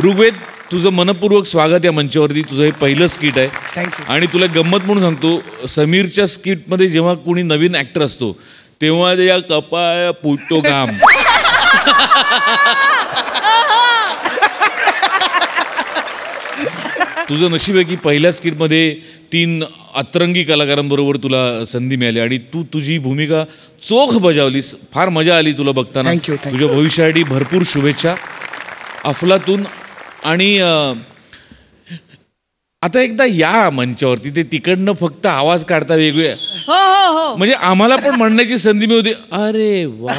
ऋग्वेद, तुझं मनपूर्वक स्वागत या मंचावरती. तुझं हे पहिलं स्किट आहे. थँक्यू. आणि तुला गंमत म्हणून सांगतो, समीरच्या स्किटमध्ये जेव्हा कोणी नवीन ॲक्टर असतो तेव्हा या कपाळ पुटतो काम. तुझं नशीब आहे की पहिल्या स्किटमध्ये 3 अतरंगी कलाकारांबरोबर तुला संधी मिळाली आणि तू तुझी भूमिका चोख बजावलीस. फार मजा आली तुला बघताना. तुझ्या भविष्यासाठी भरपूर शुभेच्छा. अफलातून. आणि आता एकदा या मंचावरती, ते तिकडनं फक्त आवाज काढता वेगळे, म्हणजे आम्हाला पण म्हणण्याची संधी मिळते. अरे वा,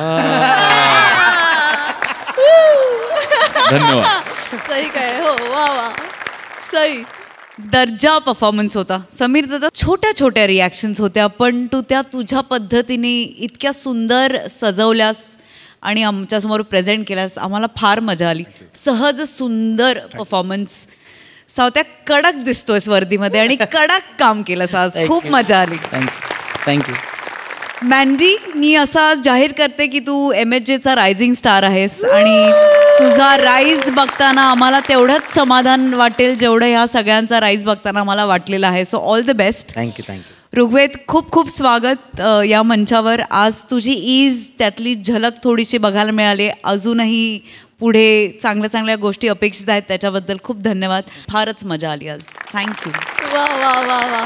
धन्यवाद. सही काय. हो, वा वा, सही. दर्जा परफॉर्मन्स होता समीर दादा. छोट्या छोट्या रिॲक्शन्स होत्या, पण तू त्या तुझ्या पद्धतीने इतक्या सुंदर सजवल्यास आणि आमच्यासमोर प्रेझेंट केल्यास. आम्हाला फार मजा आली. सहज सुंदर परफॉर्मन्स. सावत्या कडक दिसतोयस वर्दीमध्ये आणि कडक काम केलंस आज. खूप मजा आली. थँक्यू. मॅन्डी, मी असं आज जाहीर करते की तू MHJचा रायझिंग स्टार आहेस आणि तुझा राईज बघताना आम्हाला तेवढंच समाधान वाटेल जेवढं ह्या सगळ्यांचा राईज बघताना आम्हाला वाटलेला आहे. So all the best. Thank you. Rigved, खूप खूप स्वागत या मंचावर. आज तुझी ईज, त्यातली झलक थोडीशी बघायला मिळाली. अजूनही पुढे चांगल्या चांगल्या गोष्टी अपेक्षित आहेत, त्याच्याबद्दल खूप धन्यवाद. फारच मजा आली आज. थँक्यू. वा वा वा वा.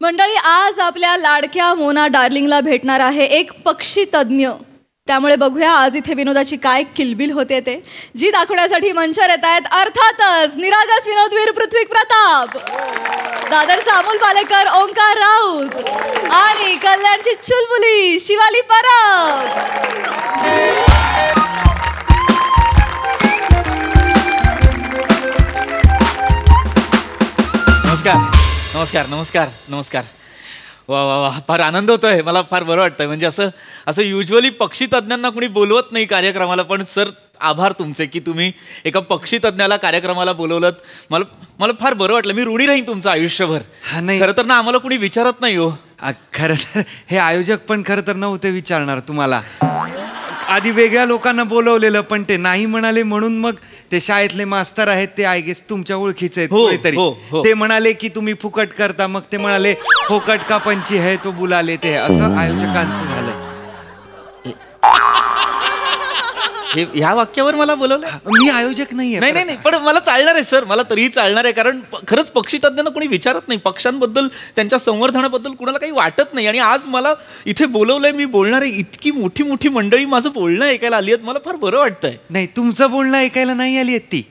मंडळी, आज आपल्या लाडक्या मोना डार्लिंगला भेटणार आहे एक पक्षी तज्ज्ञ. त्यामुळे बघूया आज इथे विनोदाची काय किलबिल होते ते. जी दाखवण्यासाठी मंचावर येत आहेत अर्थातच निरागस विनोदवीर पृथ्वी प्रताप, दादरचा अमोल पालेकर, ओंकार राऊत आणि कल्याणची चुलबुली शिवाली परब. नमस्कार नमस्कार नमस्कार नमस्कार. वा वा वा, फार आनंद होतोय. मला फार बरं वाटतंय. म्हणजे असं युजली पक्षी तज्ज्ञांना कुणी बोलवत नाही कार्यक्रमाला, पण सर आभार तुमचे की तुम्ही एका पक्षी तज्ज्ञाला कार्यक्रमाला बोलवलं. मला फार बरं वाटलं. मी ऋणी राहीन तुमचं आयुष्यभर. नाही, खरं तर ना आम्हाला कुणी विचारत नाही हो. खरं तर हे आयोजक पण खरं तर नव्हते विचारणार तुम्हाला. आधी वेगळ्या लोकांना बोलवलेलं, पण ते नाही म्हणाले. म्हणून मग ते शाळेतले मास्तर आहेत, ते आय गेस तुमच्या ओळखीचे आहेत कोणीतरी. ते म्हणाले की तुम्ही फुकट करता. मग ते म्हणाले फुकट का पंची है तो बुलाले ते. असं आयोजकांचं झालं. ह्या वाक्यावर मला बोलवलं. मी आयोजक नाहीये. नाही नाही नाही, पण मला चालणार आहे सर. मला तरीही चालणार आहे, कारण खरंच पक्षी तज्ज्ञांना कोणी विचारत नाही. पक्ष्यांबद्दल, त्यांच्या संवर्धनाबद्दल कुणाला काही वाटत नाही. आणि आज मला इथे बोलवलंय, मी बोलणार आहे. इतकी मोठी मोठी मंडळी माझं बोलणं ऐकायला आली आहेत. मला फार बरं वाटतंय. नाही, तुमचं बोलणं ऐकायला नाही आली आहेत ती.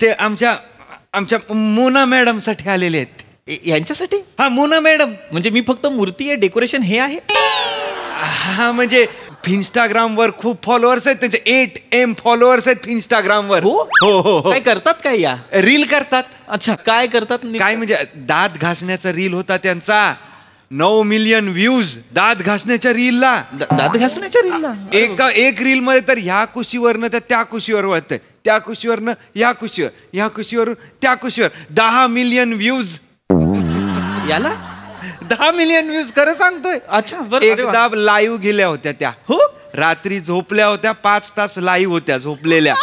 ते आमच्या मोना मॅडम साठी आलेले आहेत. यांच्यासाठी? हा, मोना मॅडम. म्हणजे मी फक्त मूर्ती आहे, डेकोरेशन हे आहे? हा, म्हणजे इंस्टाग्रामवर खूप फॉलोअर्स आहेत त्यांचे. 8M फॉलोअर्स आहेत इंस्टाग्रामवर. हो हो हो. काय करतात काय? या रील करतात. अच्छा, काय करतात? काय म्हणजे दात घासण्याचा रील होता त्यांचा. 9 मिलियन व्ह्यूज दात घासण्याच्या रीलला. दात घासण्याच्या रीलला एक रील मध्ये तर ह्या कुशीवरनं तर त्या कुशीवर वळतंय, त्या कुशीवरनं ह्या कुशीवर, ह्या कुशीवरून त्या कुशीवर. 10 मिलियन व्ह्यूज. याला 10 मिलियन व्ह्यूज, खरं सांगतोय. अच्छा बरं. एकदा लाईव्ह गेल्या होत्या त्या. हो, रात्री झोपल्या होत्या, 5 तास लाईव्ह होत्या झोपलेल्या.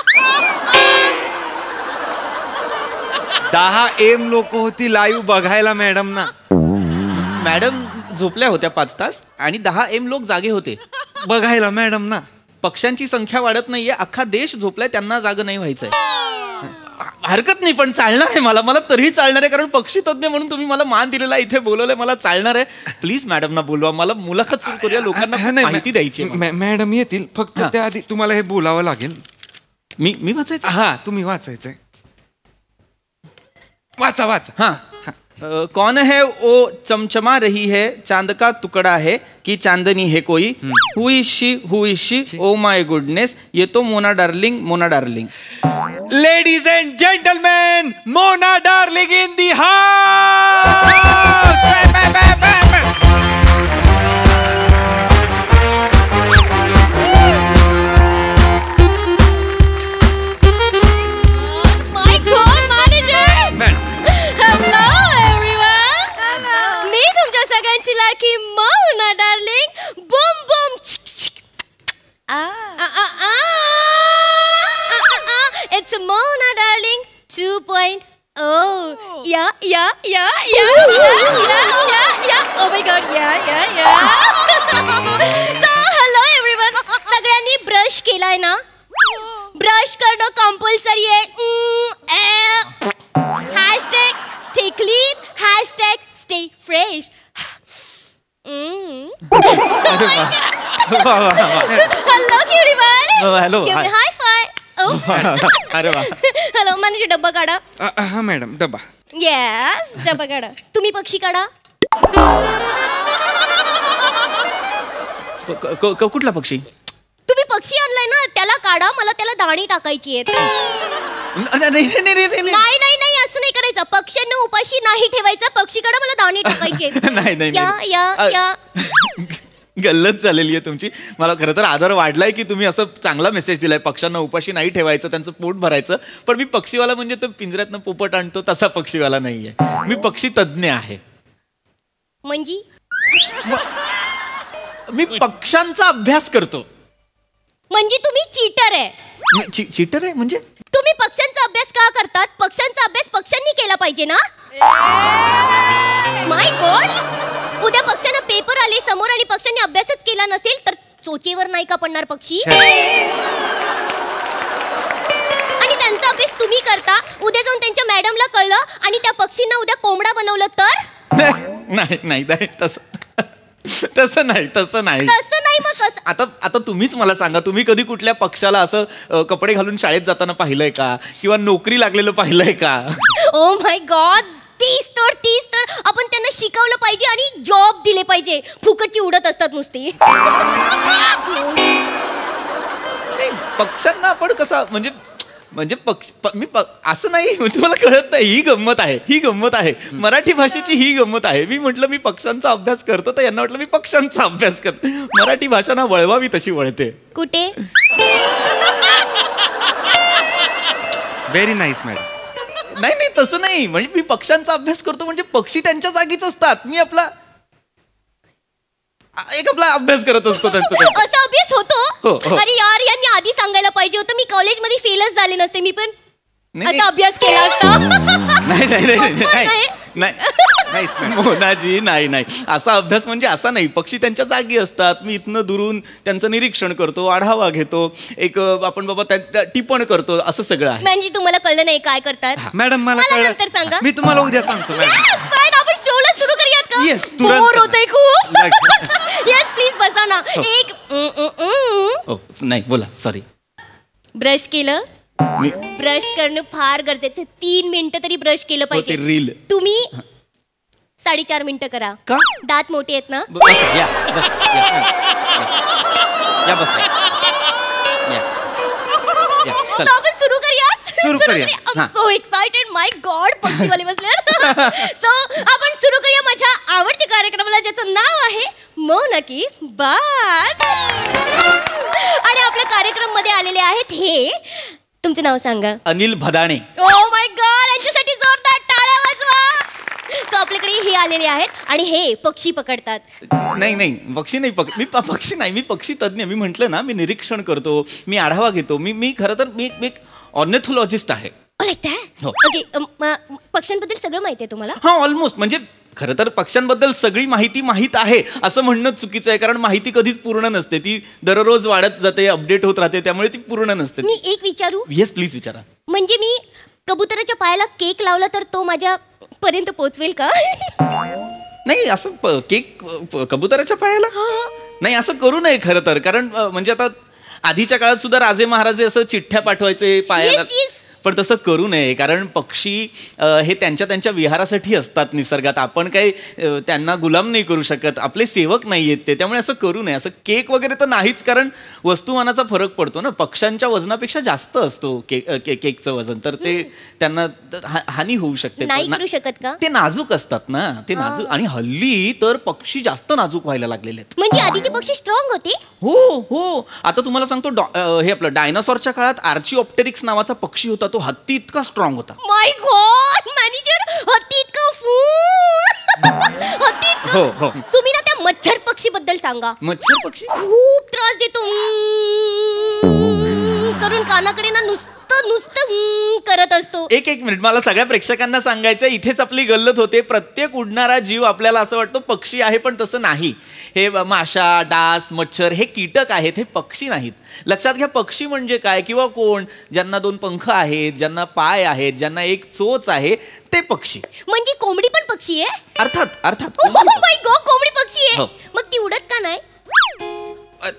10M लोक होती लाईव्ह बघायला मॅडम ना. मॅडम झोपल्या होत्या 5 तास आणि 10M लोक जागे होते बघायला मॅडम ना. पक्ष्यांची संख्या वाढत नाहीये, अख्खा देश झोपलाय, त्यांना जाग नाही व्हायचंय. हरकत नाही, पण चालणार आहे मला तरीही चालणार आहे, कारण पक्षी तज्ञ म्हणून तुम्ही मला मान दिलेला, इथे बोलवलंय, मला चालणार आहे. प्लीज मॅडम ना बोलवा, मला मुलाखत सुरू करूया, लोकांना माहिती द्यायची. मॅडम येतील, फक्त त्याआधी तुम्हाला हे बोलावं लागेल. मी वाचायचं? हा, तुम्ही वाचायचंय. वाचा वाचा. हाँ, कौन है वो चमचमा रही है, चांद का टुकड़ा है कि चांदनी है कोई, हु is she, oh my goodness, ये तो Mona darling. Ladies and gentleman, Mona darling in the house. My God, manager! Hello everyone! मी तुमच्या सगळ्यांची लाडकी Mona darling. Boom boom. It's Mona Darling 2.0. Yeah. Oh my God, yeah. So hello everyone. सगळ्यांनी ब्रश केलाय ना? ब्रश करणं कंपल्सरी आहे. #stay clean, #stay fresh. Hello cutie pie. Hello. Give me high five. अरे वा. हॅलो, मॅनेजर डब्बा काढा. हा मॅडम, डबा. येस, डब्बा काढा. तुम्ही पक्षी काढा. कुठला पक्षी? तुम्ही पक्षी आणलाय ना, त्याला काढा. मला त्याला दाणी टाकायची आहेत. नाही, असं नाही करायचं. पक्ष्यांना उपाशी नाही ठेवायचं. पक्षी काढा, मला दाणी टाकायची आहेत. नाही. या. गल्लत झालेली आहे तुमची. मला खरं तर आदर वाढलाय की तुम्ही असं चांगला मेसेज दिलाय, पक्ष्यांना उपाशी नाही ठेवायचं, त्यांचं पोट भरायचं. पण मी पक्षीवाला म्हणजे तो पिंजऱ्यातनं पोपट आणतो तसा पक्षीवाला नाहीये. मी पक्षी तज्ञ आहे. म्हणजे मी पक्ष्यांचा अभ्यास करतो. म्हणजे तुम्ही चीटर आहे. चीटर आहे म्हणजे? तुम्ही पक्ष्यांचा अभ्यास का करतात? पक्ष्यांचा अभ्यास पक्ष्यांनी केला पाहिजे ना. माय गॉड, उद्या पक्ष्यांना पेपर आले समोर आणि पक्ष्यांनी अभ्यासच केला नसेल तर चोचेवर नाही का पडणार पक्षी? आणि त्यांचा अभ्यास तुम्ही करता, उद्या जाऊन त्यांच्या मॅडमला कळलं आणि त्या पक्षींना उद्या कोंबडा बनवलं तर? नाही तसं नाही. मग कसं? आता तुम्हीच मला सांगा, तुम्ही कधी कुठल्या पक्षाला असं कपडे घालून शाळेत जाताना पाहिलंय का, किंवा नोकरी लागलेलं पाहिलंय का? ओ माय गॉड, तीच तर आपण त्यांना शिकवलं पाहिजे आणि जॉब दिले पाहिजे. फुकटची उडत असतात नुसती. पक्ष्यांना आपण कसा म्हणजे असं नाही, म्हणजे मला कळत नाही. ही गंमत आहे मराठी भाषेची. ही गंमत आहे. मी म्हटलं मी पक्ष्यांचा अभ्यास करतो, तर यांना वाटलं मी पक्ष्यांचा अभ्यास करतो. मराठी भाषा ना वळवावी तशी वळते. कुठे? Very nice madam. नाही तसं नाही. म्हणजे मी पक्ष्यांचा अभ्यास करतो म्हणजे पक्षी त्यांच्या जागीच असतात. मी आपला अभ्यास करत असतो त्यांचा. असा अभ्यास होतो? हो. अरे यार, यांनी आधी सांगायला पाहिजे होतं. मी कॉलेजमध्ये फेलच झाले नसते. मी पण असा अभ्यास केला असता. नाही मोनाजी, नाही. असा अभ्यास म्हणजे असा नाही. पक्षी त्यांच्या जागी असतात. मी इथनं दुरून त्यांचं निरीक्षण करतो, आढावा घेतो, एक आपण बाबा त्यांच्या टिपण करतो, असं सगळं आहे. म्हणजे तुम्हाला कळलं नाही काय करतात? मॅडम मला नंतर सांगा. मी तुम्हाला उद्या सांगतो. आपण शोला सुरू करूयात का? येस, बोर होतंय खूप. येस, प्लीज बसा ना. एक नाही बोला, सॉरी. ब्रश केलं? ब्रश करणं फार गरजेचं. 3 मिनिटं तरी ब्रश केलं पाहिजे. रील तुम्ही 4.5 मिनिटं करा. का? दात मोठे आहेत ना. आपण सुरू करूया. सो एक्साइटेड, माय गॉड, पक्षीवाले बसले. सो आपण सुरू करूया माझ्या आवडत्या कार्यक्रमाला, ज्याचं नाव आहे मोना की बात. आणि आपल्या कार्यक्रम मध्ये आलेले आहेत हे, तुमचं नाव सांगा. Anil Bhadane. Oh my God, यांच्यासाठी जोरदार टाळ्या वाजवा. सो आपल्याकडे हे आलेले आहेत आणि हे पक्षी पकडतात. नाही पक्षी नाही मी पक्षी नाही, मी पक्षी तज्ञ. मी म्हटलं ना, मी निरीक्षण करतो, मी आढावा घेतो. मी खरं तर मी एक ऑर्निथॉलॉजिस्ट आहे. ओके, पक्ष्यांबद्दल सगळं माहिती आहे तुम्हाला? हा, ऑलमोस्ट. म्हणजे खरं तर पक्ष्यांबद्दल सगळी माहिती माहीत आहे असं म्हणणं चुकीचं आहे, कारण माहिती कधीच पूर्ण नसते. ती दररोज वाढत जाते, अपडेट होत राहते, त्यामुळे ती पूर्ण नसते. मी एक विचारू? येस प्लीज विचारा. म्हणजे मी कबुतराच्या पायाला केक लावला तर तो माझ्या पर्यंत पोहोचवेल का? नाही, असं केक कबुतराच्या पायाला नाही, असं करू नये खरं तर. कारण म्हणजे आता आधीच्या काळात सुद्धा राजे महाराजे असं चिठ्ठ्या पाठवायचे पायाला, पण तसं करू नये. कारण पक्षी हे त्यांच्या विहारासाठी असतात निसर्गात. आपण काही त्यांना गुलाम नाही करू शकत, आपले सेवक नाही आहेत ते. त्यामुळे असं करू नये. असं केक वगैरे तर नाहीच, कारण वस्तुमानाचा फरक पडतो ना. पक्ष्यांच्या वजनापेक्षा जास्त असतो केकचं वजन, तर ते त्यांना हानी होऊ शकते. नाही करू शकत का? ते नाजूक असतात ना, ते नाजूक. आणि हल्ली तर पक्षी जास्त नाजूक व्हायला लागलेले आहेत. म्हणजे आधीचे पक्षी स्ट्रॉंग होते? हो. आता तुम्हाला सांगतो, हे आपलं डायनासॉरच्या काळात आर्चिओप्टेरिक्स नावाचा पक्षी होता. तो हत्ती इतका स्ट्रॉंग होता. माय गॉड मॅनेजर, हत्ती इतका हत्ती इतका. हो. तुम्ही ना त्या मच्छर पक्षी बद्दल सांगा. मच्छर पक्षी खूप त्रास देतो करून, कानाकडे ना नुसतं करत असतो. एक मिनिट, मला सगळ्या प्रेक्षकांना सांगायचं, इथेच आपली गल्लत होते. प्रत्येक उडणारा जीव आपल्याला असं वाटतो पक्षी आहे, पण तसं नाही. हे माशा, डास, मच्छर हे कीटक आहेत, हे पक्षी नाहीत. लक्षात घ्या, पक्षी म्हणजे काय किंवा कोण? ज्यांना 2 पंख आहेत, ज्यांना पाय आहेत, ज्यांना एक चोच आहे, ते पक्षी. म्हणजे कोंबडी पण पक्षी आहे? अर्थात. माय गॉड, कोंबडी पक्षी आहे. मग ती उडत का नाही?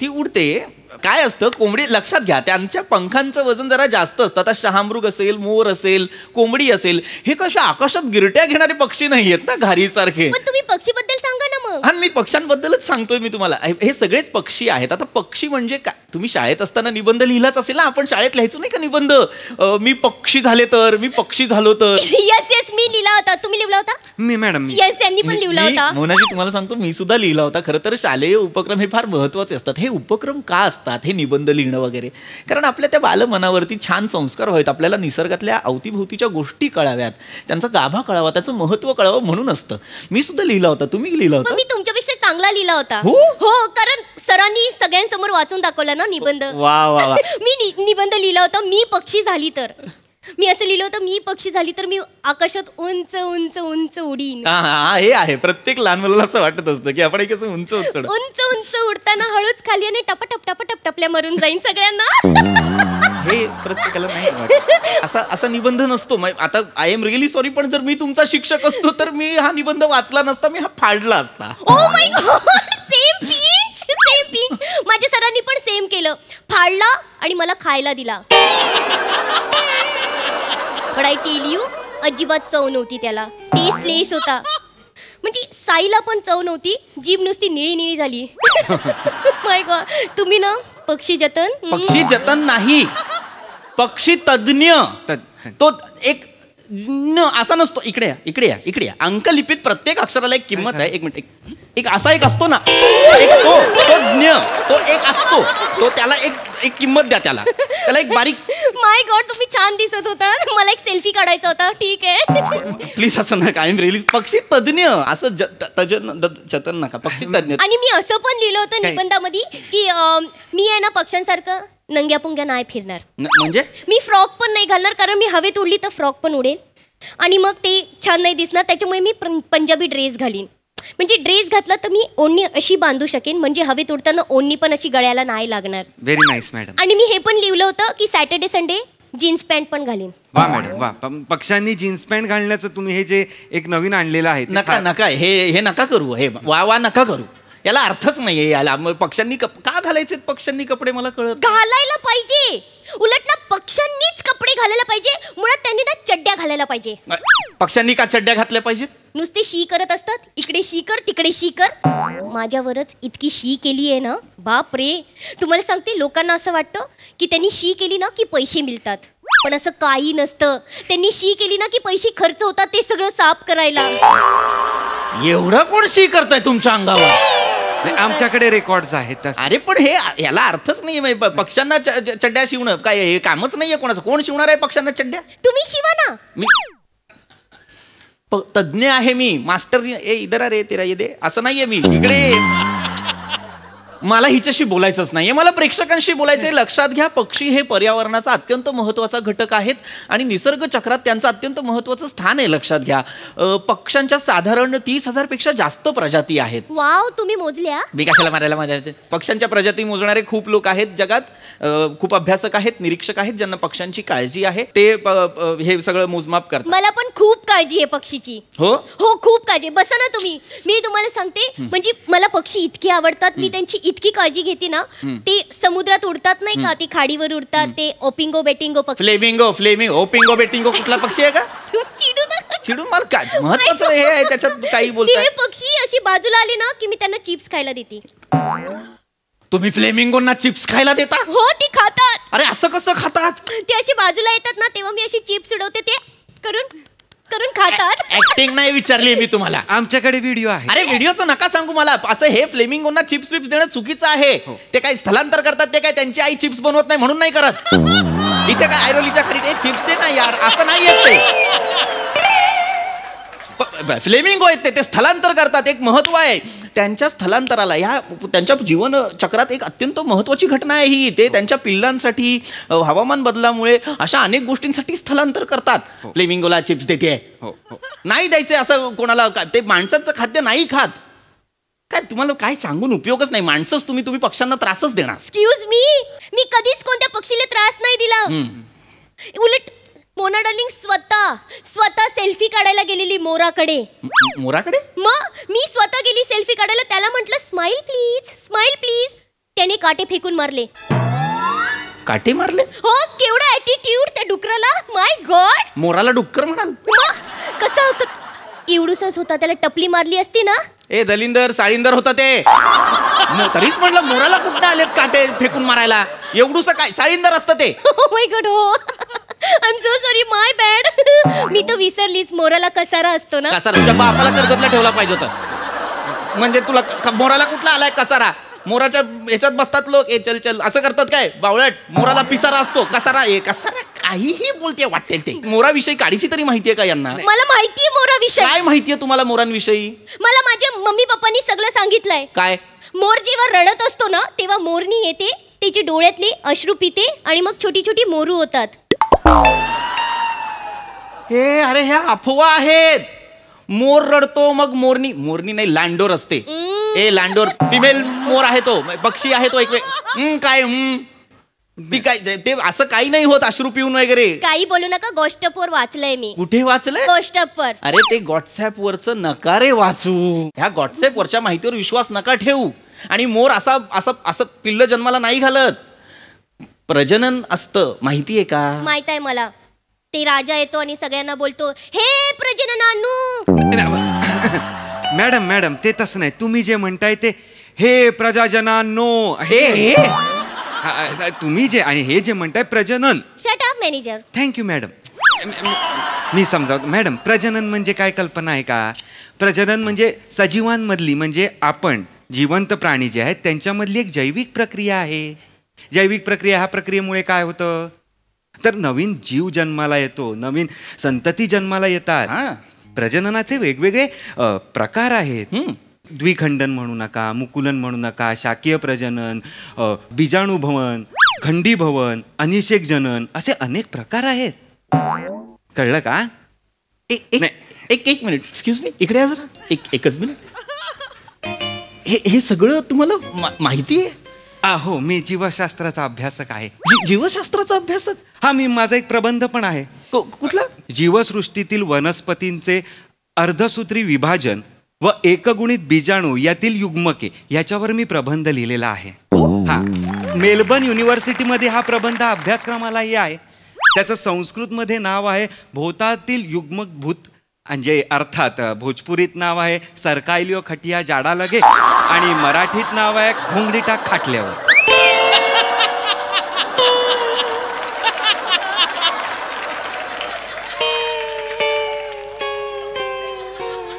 ती उडते. काय असतं, कोंबडी, लक्षात घ्या, त्यांच्या पंखांचं वजन जरा जास्त असतं. आता शहामृग असेल, मोर असेल, कोंबडी असेल, हे कशा आकाशात गिरट्या घेणारे पक्षी नाही आहेत ना, घारीसारखे. पण तुम्ही पक्षीबद्दल सांगा ना मग. हा, मी पक्ष्यांबद्दलच सांगतोय मी तुम्हाला. हे सगळेच पक्षी आहेत. आता पक्षी म्हणजे काय? तुम्ही शाळेत असताना निबंध लिहिलाच असेल ना. आपण शाळेत लिहायचो नाही का निबंध? मी पक्षी झाले तर, मी पक्षी झालो तर. येस मी लिहिला होता. तुम्ही लिहिला होता? मी मॅडम. येस, यांनी पण लिहिला होता. मोनाजी, तुम्हाला सांगतो, मी सुद्धा लिहिला होता. खरं तर शालेय उपक्रम हे फार महत्वाचे असतात. हे उपक्रम का असतात, हे निबंध लिहिणं वगैरे? कारण आपल्या त्या बालमनावरती छान संस्कार व्हावेत, आपल्याला निसर्गातल्या अवतीभोवतीच्या गोष्टी कळाव्यात, त्यांचा गाभा कळावा, त्याचं महत्व कळावं म्हणून असतं. मी सुद्धा लिहिला होता. तुम्ही लिहिला होता? मी तुमच्यापेक्षा चांगला लिहिला होता. हो, कारण सरांनी सगळ्यांसमोर वाचून दाखवला ना निबंध. वा. मी निबंध लिहिला होता, मी पक्षी झाली तर. मी असं लिहिलं होतं, मी पक्षी झाली तर मी आकाशात उंच उंच उंच उडीन. हे आहे, प्रत्येक लहान मुलाला असं वाटत असतं की आपण एक उंच उंच उडताना हळूच खाली आणि टपटपल्या मरून जाईन सगळ्यांना. हे प्रत्येकाला नाही वाटत. असा निबंध नसतो. आता आय एम रिअली सॉरी, पण जर मी तुमचा शिक्षक असतो तर मी हा निबंध वाचला नसता, मी हा फाडला असता. Oh my God, same pinch. माझ्या सरांनी पण सेम केलं, फाडला आणि मला खायला दिला. बट आय टेल यू, अजिबात चव नव्हती त्याला. टेस्टलेस होता. म्हणजे साईला पण चव नव्हती, जीभ नुसती निळी झाली. माय गॉड. तुम्ही ना पक्षी जतन नाही, पक्षी तज्ञ. तो एक असा नसतो. इकडे या. अंकलिपीत प्रत्येक अक्षराला एक किंमत आहे. एक मिनिट, एक असा एक असतो ना, तो ज्ञ, तो एक असतो, तो त्याला एक किंमत द्या, त्याला एक बारीक. माय गॉड, तुम्ही छान दिसत होता. मला एक सेल्फी काढायचा होता. ठीक आहे, प्लीज असं नका. आय एम रिअली पक्षी तज्ञ, असं जतन नका, पक्षी तज्ञ. आणि मी असं पण लिहिलं होतं निबंधामध्ये की मी आहे ना पक्ष्यांसारखं नंग्या पुंग्या नाही फिरणार. म्हणजे मी फ्रॉक पण नाही घालणार, कारण मी हवेत उडली तर फ्रॉक पण उडेल आणि मग ते छान नाही दिसणार. त्याच्यामुळे मी पंजाबी ड्रेस घालीन. म्हणजे ड्रेस घातला तर मी ओढणी अशी बांधू शकेन, म्हणजे हवेत उडताना ओढणी पण अशी गळ्याला नाही लागणार. Very nice madam. आणि मी हे पण लिहिलं होतं की सॅटर्डे संडे जीन्स पॅन्ट पण घालीन. वा मॅडम वा. पक्ष्यांनी जीन्स पॅन्ट घालण्याचं तुम्ही हे जे एक नवीन आणलेलं आहे, नका हे नका करू. हे वा नका करू. याला अर्थच नाहीये. याला पक्ष्यांनी का घालायचे पक्ष्यांनी कपडे? मला कळत. घालायला पाहिजे. उलट ना पक्ष्यांनीच कपडे घालायला पाहिजे. मुळात त्यांनी ना चड्ड्या घालायला पाहिजे. पक्ष्यांनी का चड्ड्या घातल्या पाहिजेत? नुसते शी करत असतात. इकडे शी कर, तिकडे शी कर. माझ्यावरच इतकी शी केली आहे ना, बाप रे. तुम्हाला सांगते, लोकांना असं वाटतं की त्यांनी शी केली ना की पैसे मिळतात, पण असं काही नसतं. त्यांनी शी केली ना की पैसे खर्च होतात ते सगळं साफ करायला. एवढं कोण शी करताय तुमच्या अंगावर? आमच्याकडे रेकॉर्ड्स आहेत. अरे पण हे याला अर्थच नाहीये. पक्ष्यांना चड्ड्या शिवणं काय हे कामच नाहीये कोणाचं? कोण शिवणार आहे पक्ष्यांना चड्ड्या? तुम्ही शिवा ना. तज्ञ आहे मी, मास्टर. ए इधर रे तेरा ये दे, असं नाहीये मी. इकडे मला हिच्याशी बोलायचंच नाहीये, मला प्रेक्षकांशी बोलायचंय. लक्षात घ्या, पक्षी हे पर्यावरणाचा अत्यंत महत्त्वाचा घटक आहेत आणि निसर्ग चक्रात त्यांचं अत्यंत महत्त्वाचं स्थान आहे. लक्षात घ्या, पक्ष्यांच्या साधारण 30,000 पेक्षा जास्त प्रजाती आहेत. वाव, तुम्ही मोजल्या? मी कशाला मारायला माझ्या पक्ष्यांच्या प्रजाती मोजणारे खूप लोक आहेत जगात. खूप अभ्यासक आहेत, निरीक्षक आहेत, ज्यांना पक्ष्यांची काळजी आहे. ते हे सगळं मोजमाप करतात. मला पण खूप काळजी आहे पक्षीची. हो हो, खूप काळजी. बसा ना तुम्ही, मी तुम्हाला सांगते. म्हणजे मला पक्षी इतके आवडतात, मी त्यांची इतकी काळजी घेते ना. ते समुद्रात उडतात नाही का, ते खाडीवर उडतात, ते ओपिंगो बेटिंगो पक्षी. फ्लेमिंगो ओपिंगो बेटिंगो कुठला पक्षी आहे का? चिडू नका. चिडून मला काय महत्वाचं हे आहे त्याच्यात काही बोलताय. ते पक्षी अशी बाजूला आले ना की मी त्यांना चिप्स खायला देते. तुम्ही फ्लेमिंगोंना चिप्स खायला देता? हो, ते खातात. अरे असं कसं खातात? ते अशी बाजूला येतात ना, तेव्हा मी अशी चिप्स उडवते, ते करून खातात. ऍक्टिंग नाही विचारली मी तुम्हाला. आमच्याकडे व्हिडिओ आहे. अरे व्हिडिओचं नका सांगू मला. असं हे फ्लेमिंगोंना चिप्स विप्स देणं चुकीचं आहे. ते काही स्थलांतर करतात, ते काय त्यांची आई चिप्स बनवत नाही म्हणून नाही करत. इथे काय आयरोलीच्या खाली चिप्स दे ना यार, असं नाही येत ते. फ्लेमिंगो आहेत ते स्थलांतर करतात. एक महत्व आहे त्यांच्या स्थलांतराला. ह्या त्यांच्या जीवन चक्रात एक अत्यंत महत्वाची घटना आहे ही. ते त्यांच्या पिल्लांसाठी, हवामान बदलामुळे, अशा अनेक गोष्टींसाठी स्थलांतर करतात. फ्लेमिंगोला चिप्स देते नाही द्यायचे असं कोणाला. ते माणसाचं खाद्य नाही खात. काय तुम्हाला काय सांगून उपयोगच नाही. माणसंच तुम्ही पक्ष्यांना त्रासच देणार. एक्सक्यूज मी कधीच कोणत्या पक्षीला त्रास नाही दिला. उलट मोना डार्लिंग स्वतः सेल्फी काढायला गेलेली मोराकडे. मग मी स्वतः गेली सेल्फी काढायला, त्याला म्हटलं स्माइल प्लीज. त्याने काटे फेकून मारले. काटे मारले? हो, केवढा ऍटिट्यूड त्या डुकराला. माय गॉड. मोराला डुक्कर म्हणाल? कसा होता? एवढूसाच होता, त्याला टपली मारली असती ना. ए दलिंदर साळींदर होता ते. तरीच म्हटलं मोराला कुठं आलेत काटे फेकून मारायला. एवढूसा काय साळींदर असतं ते. My God. हो, I am so sorry, my bad. मी तर विसरलीच, मोराला कसारा असतो ना. कसारा तुझ्या बापाला कर्जतला ठेवला पाहिजे होता. म्हणजे तुला मोराला कुठला आलाय कसारा? मोराच्या ह्याच्यात बसतात लोक, ए चल असं करतात काय बावळट? मोराला पिसारा असतो, कसारा काहीही बोलते वाटेल ते. मोराविषयी काडीची तरी माहितीये का यांना? मला माहितीये मोराविषयी. काय माहितीये तुम्हाला मोरांविषयी? मला माझ्या मम्मी पप्पांनी सगळं सांगितलंय. काय? मोर जेव्हा रडत असतो ना, तेव्हा मोरनी येते, त्याची डोळ्यातले अश्रू पिते आणि मग छोटी छोटी मोरू होतात. हे अरे ह्या अफवा आहेत. मोर रडतो मग मोरनी नाही, लांडोर असते. ए लांडोर फिमेल मोर आहे तो, पक्षी आहे तो. काय ते असं काही नाही होत अश्रू पिऊन वगैरे. काही बोलू नका. गोष्टपवर वाचलंय मी. कुठे वाचलंय? गोष्टपवर. अरे ते व्हॉट्सअप वरचं नका रे वाचू. ह्या व्हॉट्सअप वरच्या माहितीवर विश्वास नका ठेवू. आणि मोर असं पिल्ल जन्माला नाही घालत. प्रजनन असतं, माहितीये का? माहित आहे मला. ते राजा येतो आणि सगळ्यांना बोलतो, हे प्रजननांनो. मॅडम ते तसं नाही. तुम्ही जे म्हणताय ते हे प्रजाजनांनो, हे तुम्ही जे, आणि हे जे म्हणताय प्रजनन. Shut up manager. Thank you madam. मी समजावतो मॅडम. प्रजनन म्हणजे काय कल्पना आहे का? प्रजनन म्हणजे सजीवांमधली, म्हणजे आपण जिवंत प्राणी जे आहेत त्यांच्यामधली एक जैविक प्रक्रिया आहे. जैविक प्रक्रिया, ह्या प्रक्रियेमुळे काय होतं तर नवीन जीव जन्माला येतो, नवीन संतती जन्माला येतात. प्रजननाचे वेगवेगळे प्रकार आहेत. द्विखंडन म्हणू नका, मुकुलन म्हणू नका, शाकीय प्रजनन, बीजाणुभवन, खंडीभवन, अनिषेक जनन, असे अनेक प्रकार आहेत. कळलं का? एक मिनिट, एक्सक्यूज मी, इकडे जरा. एकच मिनिट. हे सगळं तुम्हाला माहिती आहे? हो, मी जीवशास्त्राचा अभ्यासक आहे. जीवशास्त्राचा अभ्यासक? हा, मी माझा एक प्रबंध पण आहे. कुठला? जीवसृष्टीतील वनस्पतींचे अर्धसूत्री विभाजन व एकगुणित बीजाणू यातील युग्मके याच्यावर मी प्रबंध लिहिलेला आहे. हा, मेलबर्न युनिव्हर्सिटीमध्ये हा प्रबंध अभ्यासक्रमालाही आहे. त्याचं संस्कृतमध्ये नाव आहे भोतातील युग्मभूत, म्हणजे अर्थात भोजपुरीत नाव आहे सरकायलिओ खटिया जाडा लगे, आणि मराठीत नाव आहे घोंगडीटा खाटल्यावर.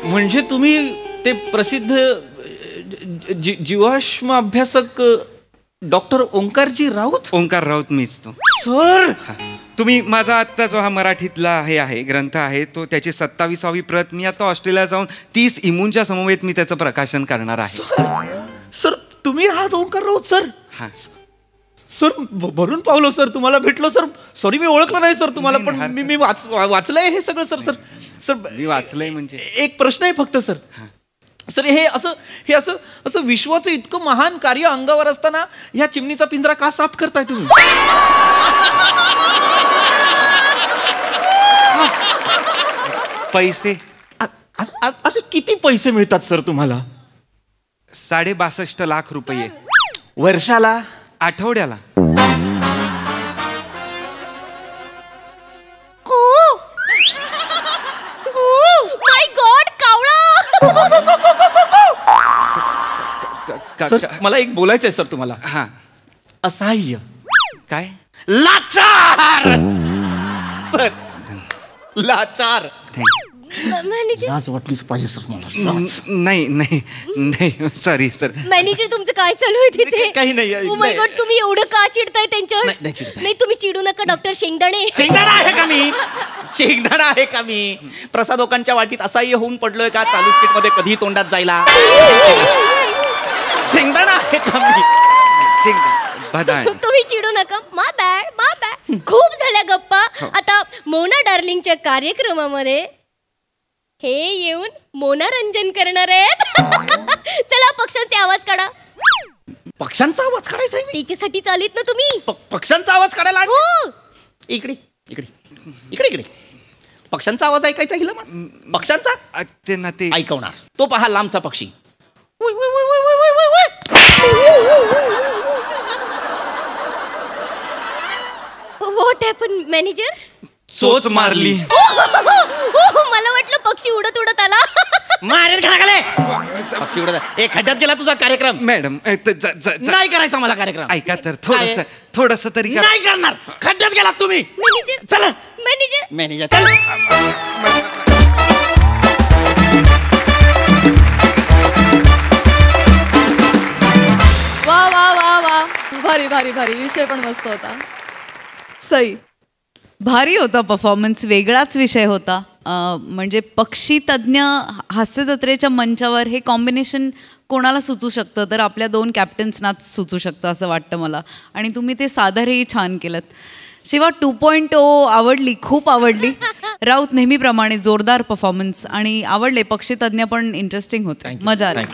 म्हणजे तुम्ही ते प्रसिद्ध जीवाश्म अभ्यासक डॉक्टर ओंकारजी राऊत? ओंकार राऊत मीच तो. सर तुम्ही माझा आत्ता जो हा मराठीतला हे आहे ग्रंथ आहे तो त्याची 27वी प्रत मी आता ऑस्ट्रेलिया जाऊन 30 इमूंच्या समवेत मी त्याचं प्रकाशन करणार आहे. सर तुम्ही आहात ओंकार राऊत सर? हा सर भरून पावलो सर, तुम्हाला भेटलो सर. सॉरी मी ओळखलं नाही सर तुम्हाला, पण मी वाचलंय हे सगळं सर. सर सर मी वाचलंय म्हणजे एक प्रश्न आहे फक्त सर. सर हे असं विश्वाचं इतकं महान कार्य अंगावर असताना ह्या चिमणीचा पिंजरा का साफ करताय तुम्ही? पैसे असे किती पैसे मिळतात सर तुम्हाला? 62.5 लाख रुपये. वर्षाला? आठवड्याला. माय गॉड कावळा. सर मला एक बोलायचंय सर तुम्हाला. हा असहाय्य काय? लाचार सर, लाचार. मॅनेजर लाज वाटलीच पाहिजे सर मला. नाही नाही नाही सॉरी सर. मॅनेजर तुमचं काय चालू आहे तिथे? काही नाही. Oh my God, तुम्ही एवढं का चिडताय त्यांच्यावर? नाही तुम्ही चिडू नका डॉक्टर शेंगदाणे. शेंगदाणा आहे का मी? शेंगदाणा आहे का मी? प्रसादोकांच्या वाटीत असहाय्य होऊन पडलोय का चालू स्किट मध्ये कधी तोंडात जायला? शेंगदाणा आहे का मी? तुम्ही चिडू नका. माय बॅड. खूप झाल्या गप्पा. आता मोना डार्लिंगच्या कार्यक्रमामध्ये हे येऊन मोनारंजन करणार आहेत. चला पक्ष्यांचे आवाज काढा. पक्ष्यांचा आवाज काढायचा आहे? तिच्यासाठी चालीत ना तुम्ही. पक्ष्यांचा आवाज काढायला? हो. इकडे इकडे इकडे इकडे. पक्ष्यांचा आवाज ऐकायचा हिला? पक्ष्यांचा ते ना ते ऐकवणार. तो पहा लांबचा पक्षी. What happen manager? चोच मारली. मला वाटलं पक्षी उडत उडत आला. मारेल घराखाले. पक्षी उडत. एक खड्ड्यात गेला तुझा कार्यक्रम. मॅडम नाही करायचा मला कार्यक्रम. ऐका तर थोडस तरी नाही करणार. खड्ड्यात गेला तुम्ही. मॅनेजर चला. मॅनेजर चल. वा वा वा वा. भारी भारी भारी. विषय पण मस्त होता. सई. भारी होता परफॉर्मन्स. वेगळाच विषय होता. म्हणजे पक्षी तज्ज्ञ हास्य जत्रेच्या मंचावर हे कॉम्बिनेशन कोणाला सुचू शकतं तर आपल्या 2 कॅप्टन्सनाच सुचू शकतं असं वाटतं मला. आणि तुम्ही ते सादरही छान केलं. शिवा 2.0 आवडली, खूप आवडली. राऊत नेहमीप्रमाणे जोरदार परफॉर्मन्स आणि आवडले. पक्षी तज्ज्ञ पण इंटरेस्टिंग होते. मजा आली.